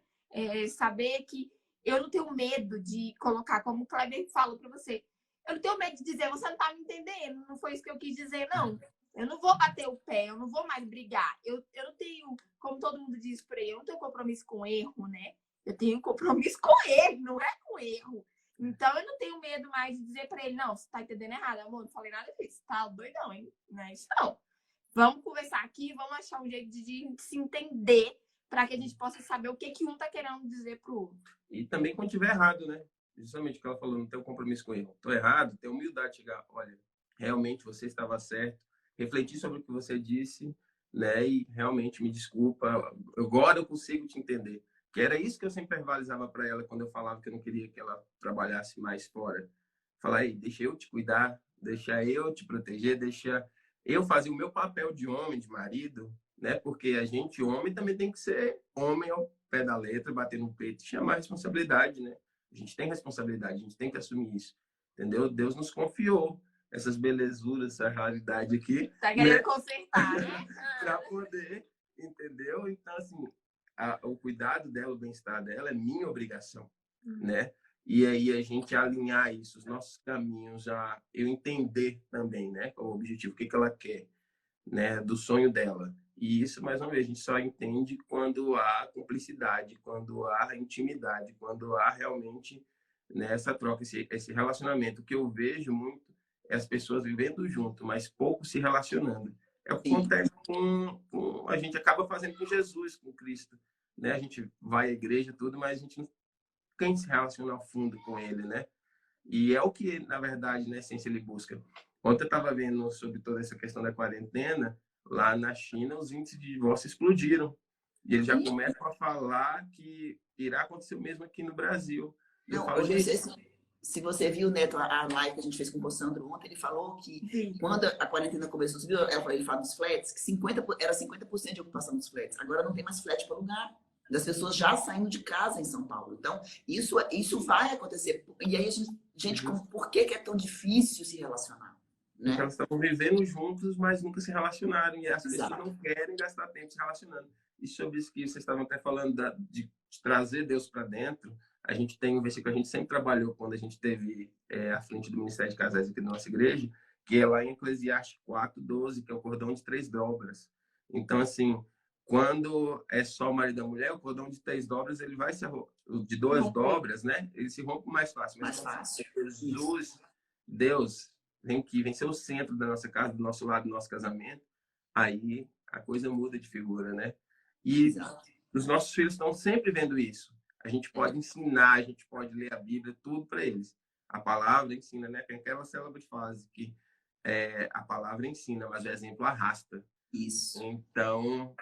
saber que eu não tenho medo de colocar, como o Kleber falou para você, eu não tenho medo de dizer, você não tá me entendendo, não foi isso que eu quis dizer, não. Eu não vou bater o pé, eu não vou mais brigar. Eu não tenho, como todo mundo diz por aí, eu não tenho compromisso com erro, né? Eu tenho compromisso com ele, não é com erro. Então, eu não tenho medo mais de dizer para ele, não, você tá entendendo errado, amor, não falei nada disso, tá doidão, hein? Não é isso, não. Vamos conversar aqui, vamos achar um jeito de se entender para que a gente possa saber o que um tá querendo dizer pro outro. E também quando tiver errado, né? Justamente o que ela falou, não tem um compromisso com ele. Estou errado, ter humildade, chegar, olha, realmente você estava certo, refletir sobre o que você disse, né? E realmente me desculpa, agora eu consigo te entender. Que era isso que eu sempre verbalizava para ela quando eu falava que eu não queria que ela trabalhasse mais fora. Falar, aí, deixa eu te cuidar, deixa eu te proteger, deixa eu fazer o meu papel de homem, de marido, né? Porque a gente, homem, também tem que ser homem ao pé da letra, bater no peito e chamar a responsabilidade, né? A gente tem responsabilidade, a gente tem que assumir isso, entendeu? Deus nos confiou essas belezuras, essa realidade aqui. Tá querendo consertar, né? Para poder, entendeu? Então, assim, o cuidado dela, o bem-estar dela é minha obrigação, né? E aí a gente alinhar isso, os nossos caminhos, eu entender também, né? Qual é o objetivo, o que ela quer, né? Do sonho dela. E isso, mais uma vez, a gente só entende quando há cumplicidade, quando há intimidade, quando há realmente, né, essa troca, esse relacionamento. O que eu vejo muito é as pessoas vivendo junto, mas pouco se relacionando. É o que acontece a gente acaba fazendo com Jesus, com Cristo. Né? A gente vai à igreja, tudo, mas a gente não tem se relacionar ao fundo com ele, né? E é o que, na verdade, na essência, ele busca. Ontem eu estava vendo sobre toda essa questão da quarentena. Lá na China, os índices de divórcio explodiram. E eles já começam a falar que irá acontecer o mesmo aqui no Brasil. E eu falo, se você viu, Neto, a live que a gente fez com o Sandro ontem, ele falou que quando a quarentena começou, ele falou dos flats, que era 50% de ocupação dos flats. Agora não tem mais flat para alugar. Das pessoas já saindo de casa em São Paulo. Então, isso vai acontecer. E aí, por que é tão difícil se relacionar? Né? Porque elas estavam vivendo juntos, mas nunca se relacionaram. E as pessoas não querem gastar tempo se relacionando. E sobre isso que vocês estavam até falando de trazer Deus para dentro, a gente tem um versículo que a gente sempre trabalhou quando a gente teve à frente do Ministério de Casais aqui da nossa igreja, que é lá em Eclesiastes 4:12, que é o cordão de 3 dobras. Então, assim, quando é só o marido e a mulher, o cordão de 3 dobras, ele vai ser de 2 dobras, né? Ele se rompe mais fácil. Mais fácil. Jesus, Deus, vem ser o centro da nossa casa, do nosso lado, do nosso casamento, aí a coisa muda de figura, né? E os nossos filhos estão sempre vendo isso. A gente pode ensinar, a gente pode ler a Bíblia, tudo para eles. A palavra ensina, né? Tem aquela célebre frase que a palavra ensina, mas o exemplo arrasta. Isso. Então,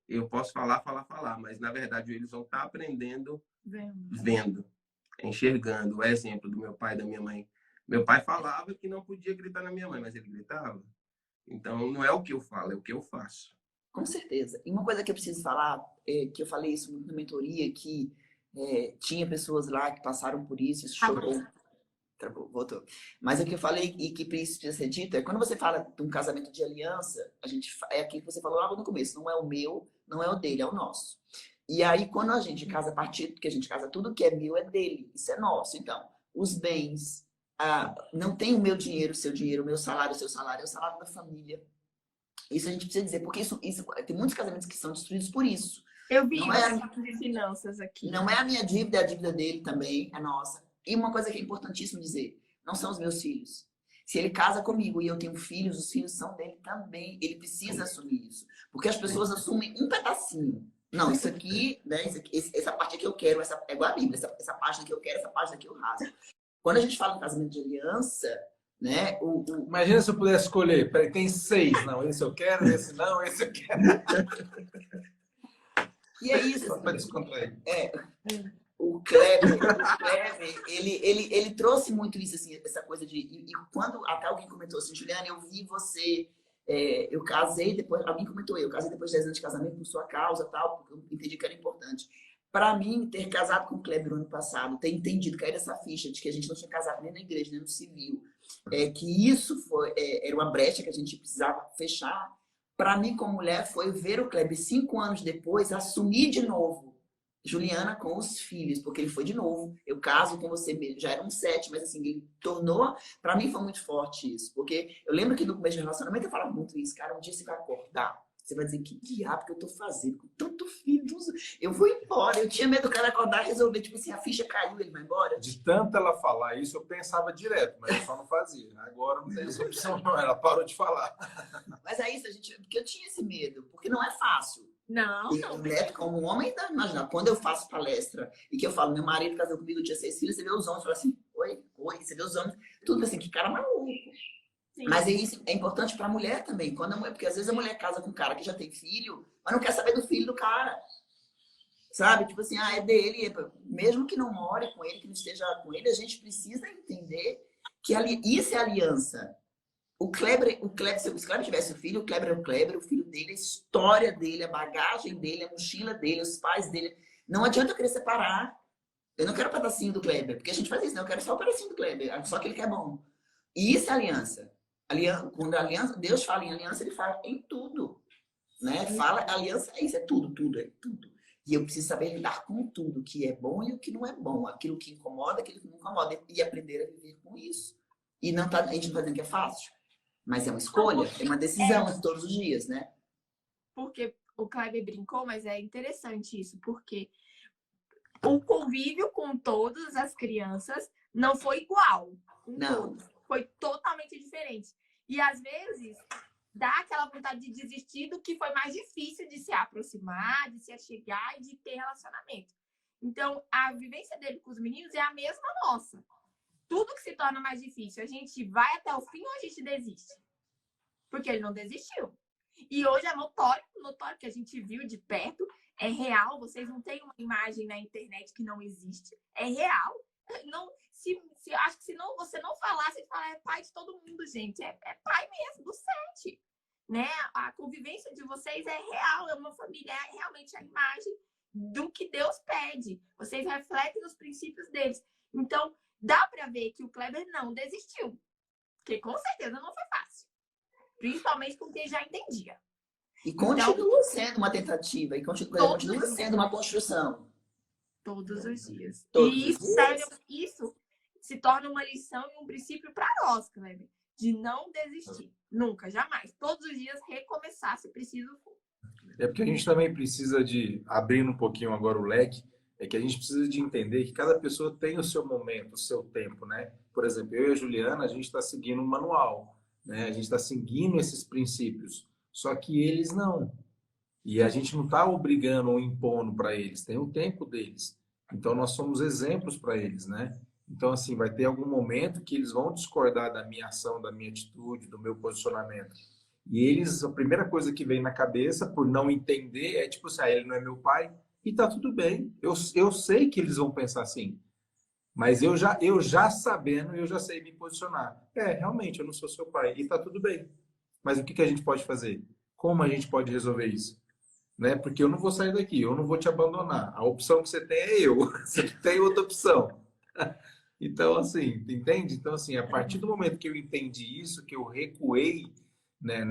eu posso falar, mas na verdade eles vão estar aprendendo vendo, enxergando. O exemplo do meu pai e da minha mãe. Meu pai falava que não podia gritar na minha mãe, mas ele gritava. Então, não é o que eu falo, é o que eu faço. Com certeza. E uma coisa que eu preciso falar, que eu falei isso na mentoria, que tinha pessoas lá que passaram por isso chocou. Travou, voltou. Mas o que eu falei e que precisa ser dito é quando você fala de um casamento de aliança, é aquilo que você falou logo no começo, não é o meu, não é o dele, é o nosso. E aí, quando a gente casa a partir, porque a gente casa tudo que é meu é dele, isso é nosso. Então, os bens, não tem o meu dinheiro, o seu dinheiro, o meu salário, o seu salário, é o salário da família. Isso a gente precisa dizer, porque isso tem muitos casamentos que são destruídos por isso. Eu vi Não você é, falando de finanças aqui. não é a minha dívida, é a dívida dele também, é nossa. E uma coisa que é importantíssimo dizer, não são os meus filhos. Se ele casa comigo e eu tenho filhos, os filhos são dele também. Ele precisa assumir isso. Porque as pessoas assumem um pedacinho. Não, isso aqui, né? Essa parte aqui eu quero, é igual a Bíblia, essa página que eu quero, essa página que eu rasgo. Quando a gente fala em casamento de aliança, né? Imagina se eu pudesse escolher. Peraí, tem 6. Não, esse eu quero, esse não, esse eu quero. E é isso. Só para descontrair. O Kleber, ele trouxe muito isso, assim, essa coisa de... E quando até alguém comentou assim, Juliana, eu vi você... eu casei depois... Alguém comentou, eu casei depois de 10 anos de casamento por sua causa, tal, porque eu entendi que era importante. Para mim, ter casado com o Kleber no ano passado, ter entendido, cair essa ficha de que a gente não tinha casado nem na igreja, nem no civil, que isso era uma brecha que a gente precisava fechar. Para mim, como mulher, foi ver o Kleber 5 anos depois assumir de novo Juliana com os filhos, porque ele foi de novo. Eu caso com você mesmo, já eram 7, mas assim, ele tornou. Para mim foi muito forte isso, porque eu lembro que no começo do relacionamento eu falava muito isso, cara. Um dia você vai acordar, você vai dizer: que diabo que eu tô fazendo com tanto filho? Eu vou embora. Eu tinha medo do cara acordar e resolver, tipo assim, a ficha caiu, ele vai embora. De tanto ela falar isso, eu pensava direto, mas eu só não fazia. Agora não tem essa opção, não. Ela parou de falar. Mas é isso, porque eu tinha esse medo, porque não é fácil. Não, E o Neto, como homem, imagina, quando eu faço palestra e que eu falo, meu marido casou comigo, eu tinha 6 filhos, você vê os homens, fala assim, oi, você vê os homens, tudo assim, que cara maluco. sim. Mas isso é importante para a mulher também, porque às vezes a mulher casa com um cara que já tem filho, mas não quer saber do filho do cara. Sabe? Tipo assim, é dele, mesmo que não more com ele, que não esteja com ele, a gente precisa entender que isso é aliança. O Kleber, se o Kleber tivesse um filho, o Kleber é o Kleber, o filho dele, a história dele, a bagagem dele, a mochila dele, os pais dele. Não adianta eu querer separar. Eu não quero o pedacinho do Kleber, porque a gente faz isso, não. Eu quero só o pedacinho do Kleber, só aquele que é bom. E isso é aliança. Quando a aliança, Deus fala em aliança, ele fala em tudo. Né? Fala, aliança é isso, é tudo, é tudo. E eu preciso saber lidar com tudo, o que é bom e o que não é bom, aquilo que incomoda, aquilo que não incomoda, e aprender a viver com isso. E não a gente não está dizendo que é fácil. Mas é uma escolha, é uma decisão de todos os dias, né? Porque o Kleber brincou, mas é interessante isso, porque o convívio com todas as crianças não foi igual. Não. Foi totalmente diferente. E às vezes dá aquela vontade de desistir do que foi mais difícil de se aproximar, de se achegar e de ter relacionamento. Então, a vivência dele com os meninos é a mesma nossa. Tudo que se torna mais difícil, a gente vai até o fim ou a gente desiste? Porque ele não desistiu. E hoje é notório que a gente viu de perto, é real. Vocês não têm uma imagem na internet que não existe. É real. Não, acho que se não, você não falar, você fala, é pai de todo mundo, gente. É pai mesmo, do 7. Né? A convivência de vocês é real, é uma família, é realmente a imagem do que Deus pede. Vocês refletem os princípios deles. Então, dá para ver que o Kleber não desistiu. Porque com certeza não foi fácil. Principalmente com quem já entendia. E continua sendo uma tentativa, e continua sendo uma construção. Todos os dias. Todos os dias. Isso se torna uma lição e um princípio para nós, Kleber. De não desistir. Nunca, jamais. Todos os dias recomeçar se preciso for. É porque a gente também precisa de, abrindo um pouquinho agora o leque, é que a gente precisa de entender que cada pessoa tem o seu momento, o seu tempo, né? Por exemplo, eu e a Juliana, a gente está seguindo um manual, né? A gente está seguindo esses princípios, só que eles não. E a gente não está obrigando ou impondo para eles, tem o tempo deles. Então, nós somos exemplos para eles, né? Então, assim, vai ter algum momento que eles vão discordar da minha ação, da minha atitude, do meu posicionamento. E eles, a primeira coisa que vem na cabeça, por não entender, é tipo assim, ele não é meu pai, e tá tudo bem. Eu sei que eles vão pensar assim. Mas eu já sabendo, eu já sei me posicionar. Realmente, eu não sou seu pai, e tá tudo bem. Mas o que a gente pode fazer? Como a gente pode resolver isso? Né? Porque eu não vou sair daqui, eu não vou te abandonar. A opção que você tem é eu. Você não tem outra opção. Então, assim, entende? Então, assim, a partir do momento que eu entendi isso, que eu recuei, né,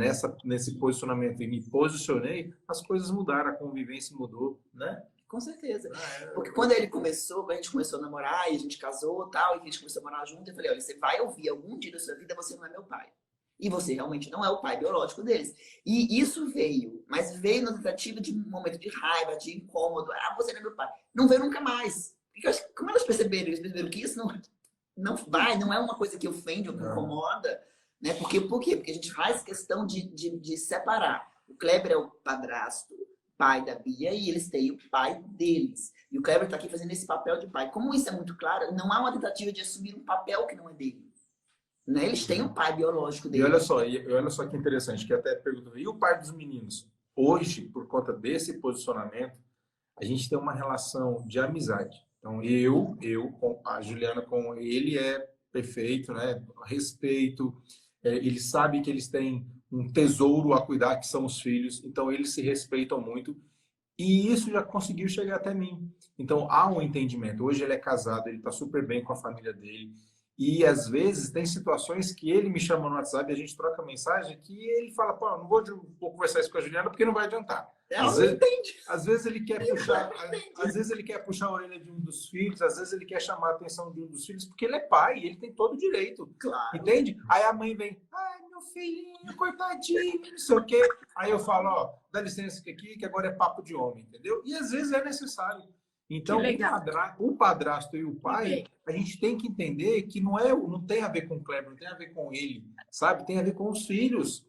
nesse posicionamento e me posicionei, as coisas mudaram, a convivência mudou, né? Com certeza. Porque quando a gente começou a namorar e a gente casou tal, e a gente começou a morar junto, eu falei, olha, você vai ouvir algum dia da sua vida, você não é meu pai. E você realmente não é o pai biológico deles. E isso veio, mas veio na tentativa de um momento de raiva, de incômodo. Ah, você não é meu pai. Não veio nunca mais. Porque como elas perceberam? Eles perceberam que isso não é uma coisa que ofende ou que incomoda. Né? Por quê? Porque a gente faz questão de separar. O Kleber é o padrasto, pai da Bia, e eles têm o pai deles. E o Kleber está aqui fazendo esse papel de pai. Como isso é muito claro, não há uma tentativa de assumir um papel que não é dele. Né? Eles têm um pai biológico dele. E olha só que interessante, que até perguntou, e o pai dos meninos? Hoje, por conta desse posicionamento, a gente tem uma relação de amizade. Então, com a Juliana, com ele é perfeito, né? Respeito, ele sabe que eles têm um tesouro a cuidar, que são os filhos, então eles se respeitam muito, e isso já conseguiu chegar até mim. Então, há um entendimento. Hoje ele é casado, ele está super bem com a família dele, e às vezes tem situações que ele me chama no WhatsApp e a gente troca mensagem que ele fala, pô, não vou conversar isso com a Juliana porque não vai adiantar. Às vezes ele quer puxar a orelha de um dos filhos, às vezes ele quer chamar a atenção de um dos filhos, porque ele é pai, ele tem todo o direito. Claro. Entende? Aí a mãe vem, ai, meu filhinho, coitadinho, não sei o quê. Aí eu falo, ó, dá licença aqui, que agora é papo de homem, entendeu? E às vezes é necessário. Então, o padrasto e o pai, a gente tem que entender que não tem a ver com o Kleber, não tem a ver com ele, sabe? Tem a ver com os filhos,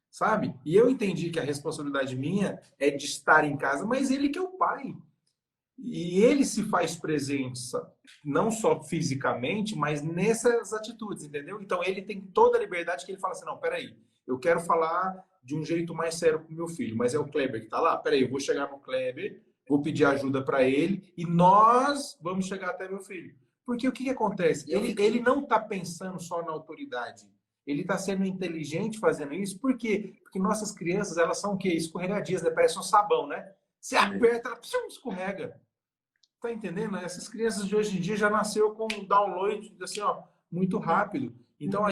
sabe? E eu entendi que a responsabilidade minha é de estar em casa, mas ele que é o pai. E ele se faz presente, não só fisicamente, mas nessas atitudes, entendeu? Então, ele tem toda a liberdade que ele fala assim, não, peraí, eu quero falar de um jeito mais sério com o meu filho, mas é o Kleber que tá lá? Peraí, eu vou chegar no Kleber, vou pedir ajuda para ele e nós vamos chegar até meu filho. Porque o que acontece? Ele não está pensando só na autoridade. Ele está sendo inteligente fazendo isso. Por quê? Porque nossas crianças, elas são o quê? Escorregadias, né? Parece um sabão, né? Você aperta, ela escorrega. Tá entendendo? Essas crianças de hoje em dia já nasceu com um download assim, ó, muito rápido. Então,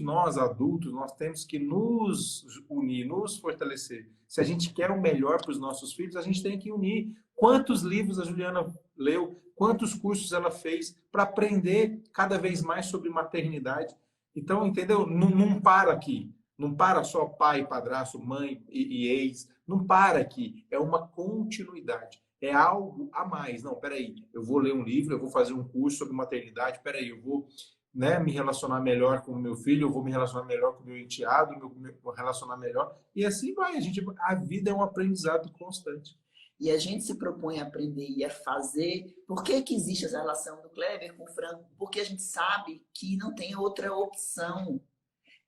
nós adultos, nós temos que nos unir, nos fortalecer. Se a gente quer o melhor para os nossos filhos, a gente tem que unir. Quantos livros a Juliana leu, quantos cursos ela fez para aprender cada vez mais sobre maternidade. Então, entendeu? Não para aqui. Não para só pai, padrasto, mãe e ex. Não para aqui. É uma continuidade. É algo a mais. Não, peraí. Eu vou ler um livro, eu vou fazer um curso sobre maternidade. Peraí, eu vou... Né, me relacionar melhor com o meu filho, eu vou me relacionar melhor com o meu enteado, vou relacionar melhor, e assim vai. A vida é um aprendizado constante. E a gente se propõe a aprender e a fazer. Por que existe essa relação do Kleber com o Franco? Porque a gente sabe que não tem outra opção.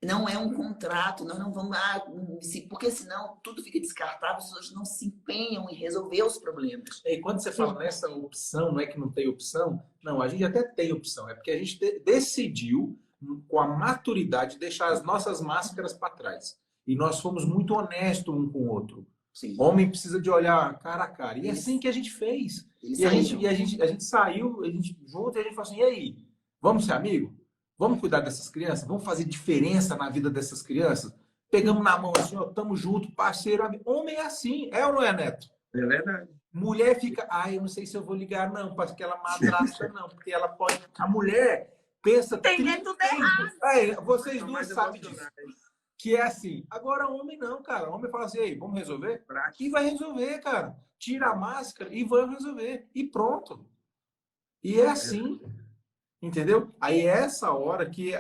Não é um contrato, nós não vamos... porque senão tudo fica descartável, as pessoas não se empenham em resolver os problemas. E quando você fala nessa opção, não é que não tem opção? Não, a gente até tem opção. É porque a gente decidiu, com a maturidade, deixar as nossas máscaras para trás. E nós fomos muito honestos um com o outro. Sim. Homem precisa de olhar cara a cara. E é assim que a gente fez. A gente saiu, junto, e a gente falou assim, e aí? Vamos ser amigo? Vamos cuidar dessas crianças? Vamos fazer diferença na vida dessas crianças? Pegamos na mão assim, ó, tamo junto, parceiro. Homem é assim, é ou não é, Neto? É verdade. Mulher fica, eu não sei se eu vou ligar não, para aquela madrasta não, porque ela pode... A mulher pensa... Tem tudo errado. Vocês duas sabem disso. Que é assim. Agora, homem não, cara. Homem fala assim, ei, vamos resolver? E vai resolver, cara. Tira a máscara e vai resolver. E pronto. E é assim. Entendeu? Aí é essa hora que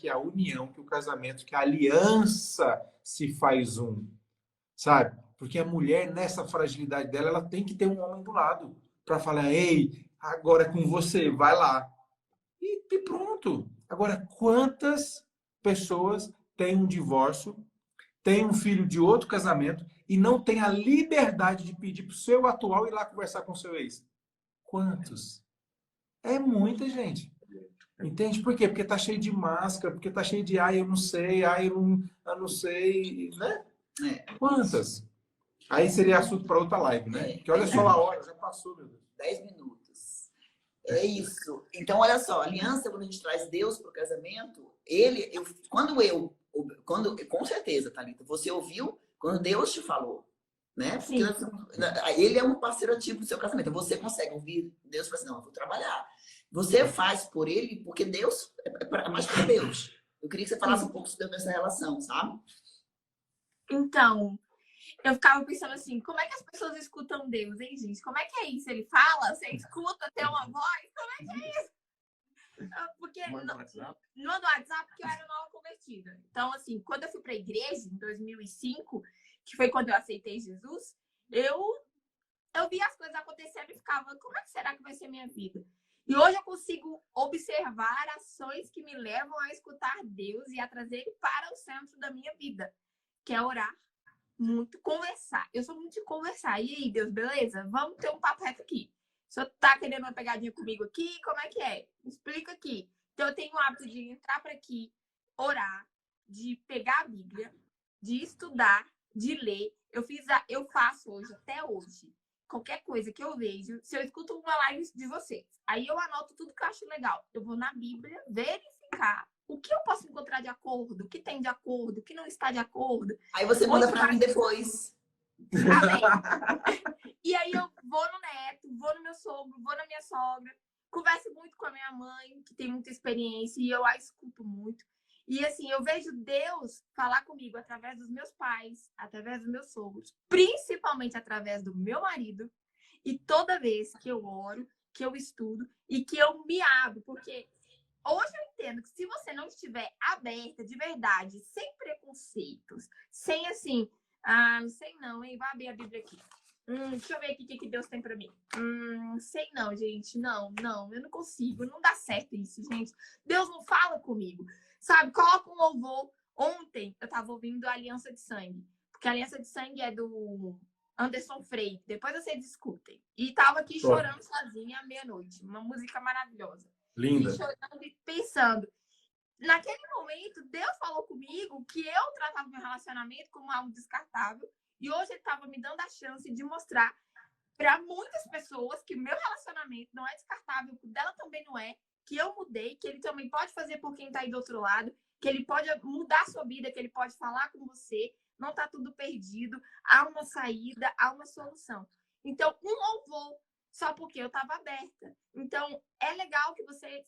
a união, que o casamento, que a aliança se faz um, sabe? Porque a mulher, nessa fragilidade dela, ela tem que ter um homem do lado para falar, ei, agora é com você, vai lá. E pronto. Agora, quantas pessoas têm um divórcio, têm um filho de outro casamento e não tem a liberdade de pedir para o seu atual ir lá conversar com o seu ex? Quantos? É muita gente. Entende? Por quê? Porque tá cheio de máscara, porque tá cheio de eu não sei, eu não sei, né? Quantas? Aí seria assunto para outra live, né? Porque olha só a hora, já passou, meu Deus. 10 minutos. É isso. Então, olha só, aliança, quando a gente traz Deus para o casamento, com certeza, Thalita, você ouviu quando Deus te falou. Né? Porque ele é um parceiro ativo do seu casamento. Você consegue ouvir Deus e falar assim, não, eu vou trabalhar. Você faz por ele porque Deus é mais para Deus. Eu queria que você falasse um pouco sobre essa relação, sabe? Então, eu ficava pensando assim, como é que as pessoas escutam Deus, hein, gente? Como é que é isso? Ele fala, você escuta, tem uma voz, como é que é isso? Porque Manda no WhatsApp. no WhatsApp, porque eu era nova convertida. Então, assim, quando eu fui para a igreja, em 2005, que foi quando eu aceitei Jesus, eu via as coisas acontecendo e ficava, como é que será que vai ser minha vida? E hoje eu consigo observar ações que me levam a escutar Deus e a trazer Ele para o centro da minha vida, que é orar muito, conversar. Eu sou muito de conversar. E aí, Deus, beleza? Vamos ter um papo reto aqui. O senhor tá querendo uma pegadinha comigo aqui? Como é que é? Me explica aqui. Então, eu tenho o hábito de entrar para aqui, orar, de pegar a Bíblia, de estudar, de ler. Eu faço hoje, até hoje, qualquer coisa que eu vejo, se eu escuto uma live de vocês, aí eu anoto tudo que eu acho legal. Eu vou na Bíblia verificar o que eu posso encontrar de acordo, o que tem de acordo, o que não está de acordo. Aí você manda para mim depois. Amém. E aí eu vou no neto, vou no meu sogro, vou na minha sogra, converso muito com a minha mãe, que tem muita experiência, e eu a escuto muito. E assim, eu vejo Deus falar comigo através dos meus pais, através dos meus sogros, principalmente através do meu marido. E toda vez que eu oro, que eu estudo e que eu me abro, porque hoje eu entendo que se você não estiver aberta de verdade, sem preconceitos, sem assim, não sei não, hein? Vai abrir a Bíblia aqui. Deixa eu ver aqui o que Deus tem pra mim. Sei não, gente. Não, eu não consigo. Não dá certo isso, gente. Deus não fala comigo. Sabe, coloca um louvor. Ontem eu tava ouvindo a Aliança de Sangue. Porque a Aliança de Sangue é do Anderson Freire. Depois vocês discutem. E tava aqui chorando sozinha à meia-noite. Uma música maravilhosa. Linda. E chorando e pensando. Naquele momento, Deus falou comigo que eu tratava meu relacionamento como algo descartável. E hoje ele estava me dando a chance de mostrar para muitas pessoas que o meu relacionamento não é descartável, que o dela também não é, que eu mudei, que ele também pode fazer por quem está aí do outro lado, que ele pode mudar a sua vida, que ele pode falar com você, não está tudo perdido, há uma saída, há uma solução. Então, um louvor, só porque eu estava aberta. Então, é legal que você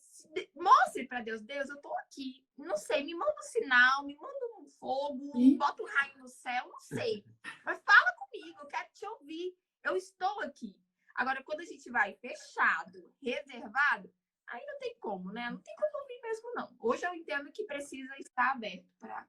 mostre para Deus, Deus, eu estou aqui, não sei, me manda um sinal, me manda um fogo, bota um raio no céu, não sei. Mas fala comigo, eu quero te ouvir, eu estou aqui. Agora, quando a gente vai fechado, reservado, aí não tem como, né? Não tem como ouvir mesmo, não. Hoje eu entendo que precisa estar aberto para...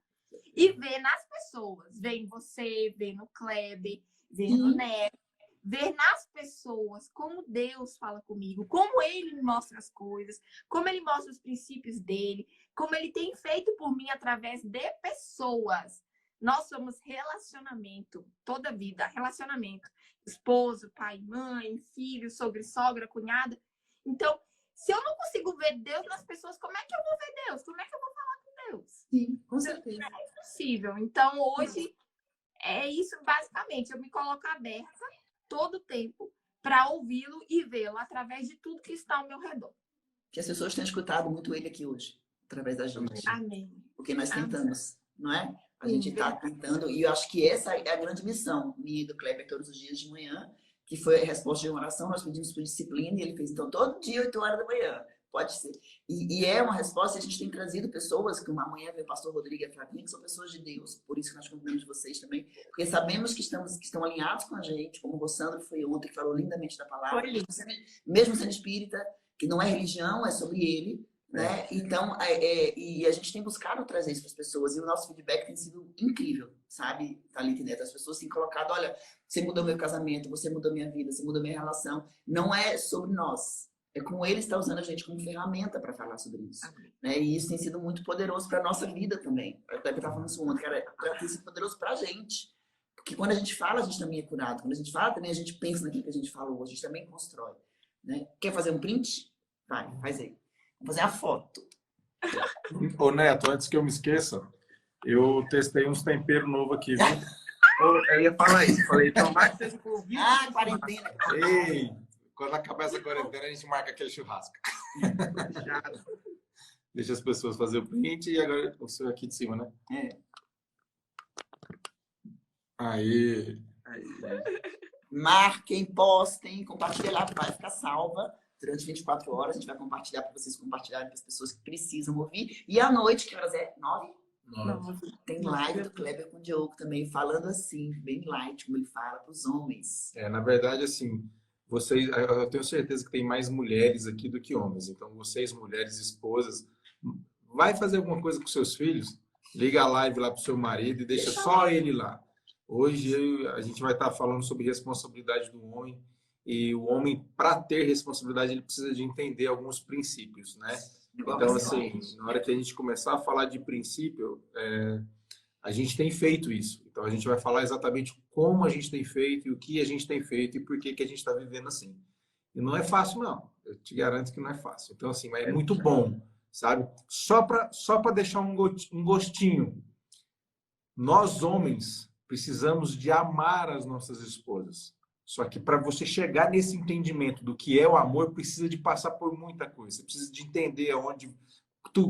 E ver nas pessoas, ver em você, ver no Kleber, ver no Neto, ver nas pessoas como Deus fala comigo, como Ele me mostra as coisas, como Ele mostra os princípios dEle, como Ele tem feito por mim através de pessoas. Nós somos relacionamento, toda vida, relacionamento. Esposo, pai, mãe, filho, sogro, sogra, cunhada. Então, se eu não consigo ver Deus nas pessoas, como é que eu vou ver Deus? Como é que eu vou falar com Deus? Sim, com certeza. É impossível. Então, hoje, é isso basicamente. Eu me coloco aberta todo o tempo para ouvi-lo e vê-lo através de tudo que está ao meu redor. Que as pessoas tenham escutado muito ele aqui hoje, através da gente. Amém. Porque nós tentamos, não é? A gente está tentando, e eu acho que essa é a grande missão minha e do Kleber todos os dias de manhã, que foi a resposta de uma oração, nós pedimos por disciplina, e ele fez, então, todo dia, 8 horas da manhã. Pode ser. E é uma resposta, a gente tem trazido pessoas, que uma manhã veio o pastor Rodrigo e a Flavinha, que são pessoas de Deus, por isso que nós convidamos vocês também, porque sabemos que estão alinhados com a gente, como o Rossandro foi ontem, que falou lindamente da palavra, mesmo sendo espírita, que não é religião, é sobre ele, né? Então, e a gente tem buscado trazer isso para as pessoas, e o nosso feedback tem sido incrível, sabe, Thalita e Neto? As pessoas têm colocado, olha, você mudou meu casamento, você mudou minha vida, você mudou minha relação. Não é sobre nós. É como ele está usando a gente como ferramenta para falar sobre isso. Né? E isso tem sido muito poderoso para a nossa vida também. Eu estava falando isso ontem, cara, tem sido poderoso para a gente. Porque quando a gente fala, a gente também é curado. Quando a gente fala, também a gente pensa naquilo que a gente falou. A gente também constrói. Né? Quer fazer um print? Vai, faz aí. Vamos fazer a foto. Ô, Neto, antes que eu me esqueça, eu testei uns temperos novos aqui, viu? Eu ia falar isso. Falei, então vai ter convite. Quarentena. Ei! Quando acabar essa quarentena, a gente marca aquele churrasco. Deixa as pessoas fazer o print e agora o seu aqui de cima, né? Aí. Marquem, postem, compartilhem lá, vai ficar salva. durante 24 horas. A gente vai compartilhar para vocês compartilharem para as pessoas que precisam ouvir. E à noite, que horas é? 9? Tem live do Kleber com o Diogo também, falando assim, bem light, como ele fala para os homens. Na verdade, assim, vocês, eu tenho certeza que tem mais mulheres aqui do que homens. Então, vocês, mulheres, esposas, vai fazer alguma coisa com seus filhos? Liga a live lá pro seu marido e deixa só ele lá. Hoje a gente vai estar falando sobre responsabilidade do homem. E o homem, para ter responsabilidade, ele precisa de entender alguns princípios, né? Então, assim, na hora que a gente começar a falar de princípio, a gente tem feito isso. Então, a gente vai falar exatamente como a gente tem feito e o que a gente tem feito e por que a gente está vivendo assim. E não é fácil, não. Eu te garanto que não é fácil. Então, assim, mas é muito bom, sabe? Só para deixar um gostinho. Nós, homens, precisamos de amar as nossas esposas. Só que para você chegar nesse entendimento do que é o amor, precisa de passar por muita coisa. Você precisa de entender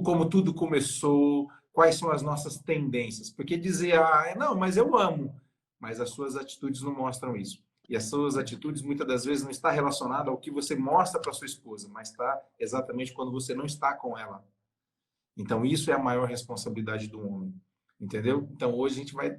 como tudo começou, quais são as nossas tendências. Porque dizer, não, mas eu amo. Mas as suas atitudes não mostram isso. E as suas atitudes, muitas das vezes, não está relacionada ao que você mostra para sua esposa, mas está exatamente quando você não está com ela. Então, isso é a maior responsabilidade do homem. Entendeu? Então, hoje a gente vai...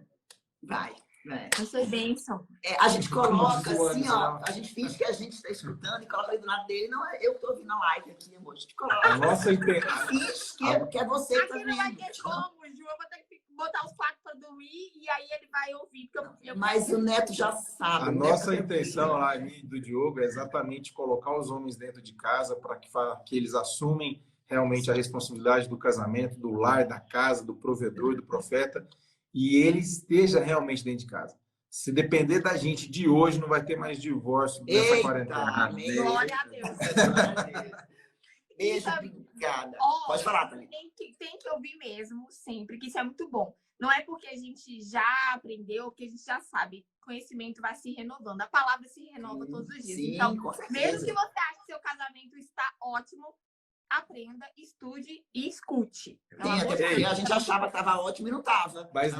Isso é bênção. A gente coloca assim, ó. A gente finge que a gente está escutando e coloca ali do lado dele. Não é eu que estou ouvindo a live aqui, amor. A gente coloca. A nossa finge que é você que está vendo. Aqui não vai ter como, Ju. Eu vou ter que botar os quatro para dormir e aí ele vai ouvir. Mas o Neto já sabe. A nossa intenção lá, do Diogo, é exatamente colocar os homens dentro de casa para que eles assumem realmente a responsabilidade do casamento, do lar, da casa, do provedor, do profeta. E ele esteja realmente dentro de casa. Se depender da gente de hoje, não vai ter mais divórcio nessa quarentena. Amém. Glória a Deus. Beijo, obrigada. Pode falar, Thalita. Tem que ouvir mesmo, sempre, que isso é muito bom. Não é porque a gente já aprendeu, porque a gente já sabe. Conhecimento vai se renovando. A palavra se renova todos os dias. Sim, então, com certeza. mesmo que você ache que seu casamento está ótimo, aprenda, estude e escute. Sim, até porque a gente achava que estava ótimo e não estava. Mas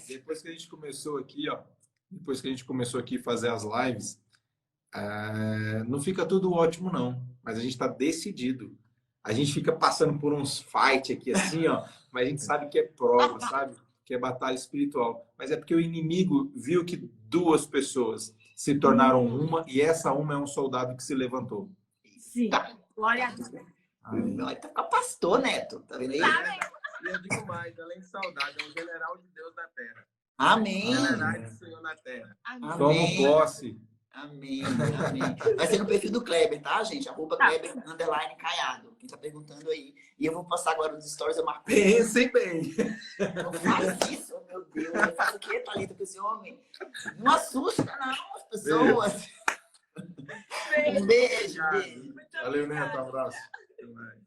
depois que a gente começou aqui, a fazer as lives, não fica tudo ótimo, não. Mas a gente está decidido. A gente fica passando por uns fight aqui assim, ó, mas a gente sabe que é prova, sabe? Que é batalha espiritual. Mas é porque o inimigo viu que duas pessoas se tornaram uma e essa uma é um soldado que se levantou. Sim. Glória a Deus. Vai ficar pastor, Neto. Tá vendo aí? E eu digo mais, além de saudade, é um general de Deus na terra. Amém. General do Senhor na terra. Amém. Toma posse. Amém. Vai ser no perfil do Kleber, tá, gente? @Kleber _Caiado. Quem tá perguntando aí. E eu vou passar agora nos stories, eu marco. Pensem bem. Não faz isso, oh, meu Deus. Eu faço o quê, Thalita, com esse homem? Não assusta, não, as pessoas. Um beijo. Valeu, Neto. Um abraço. Até mais.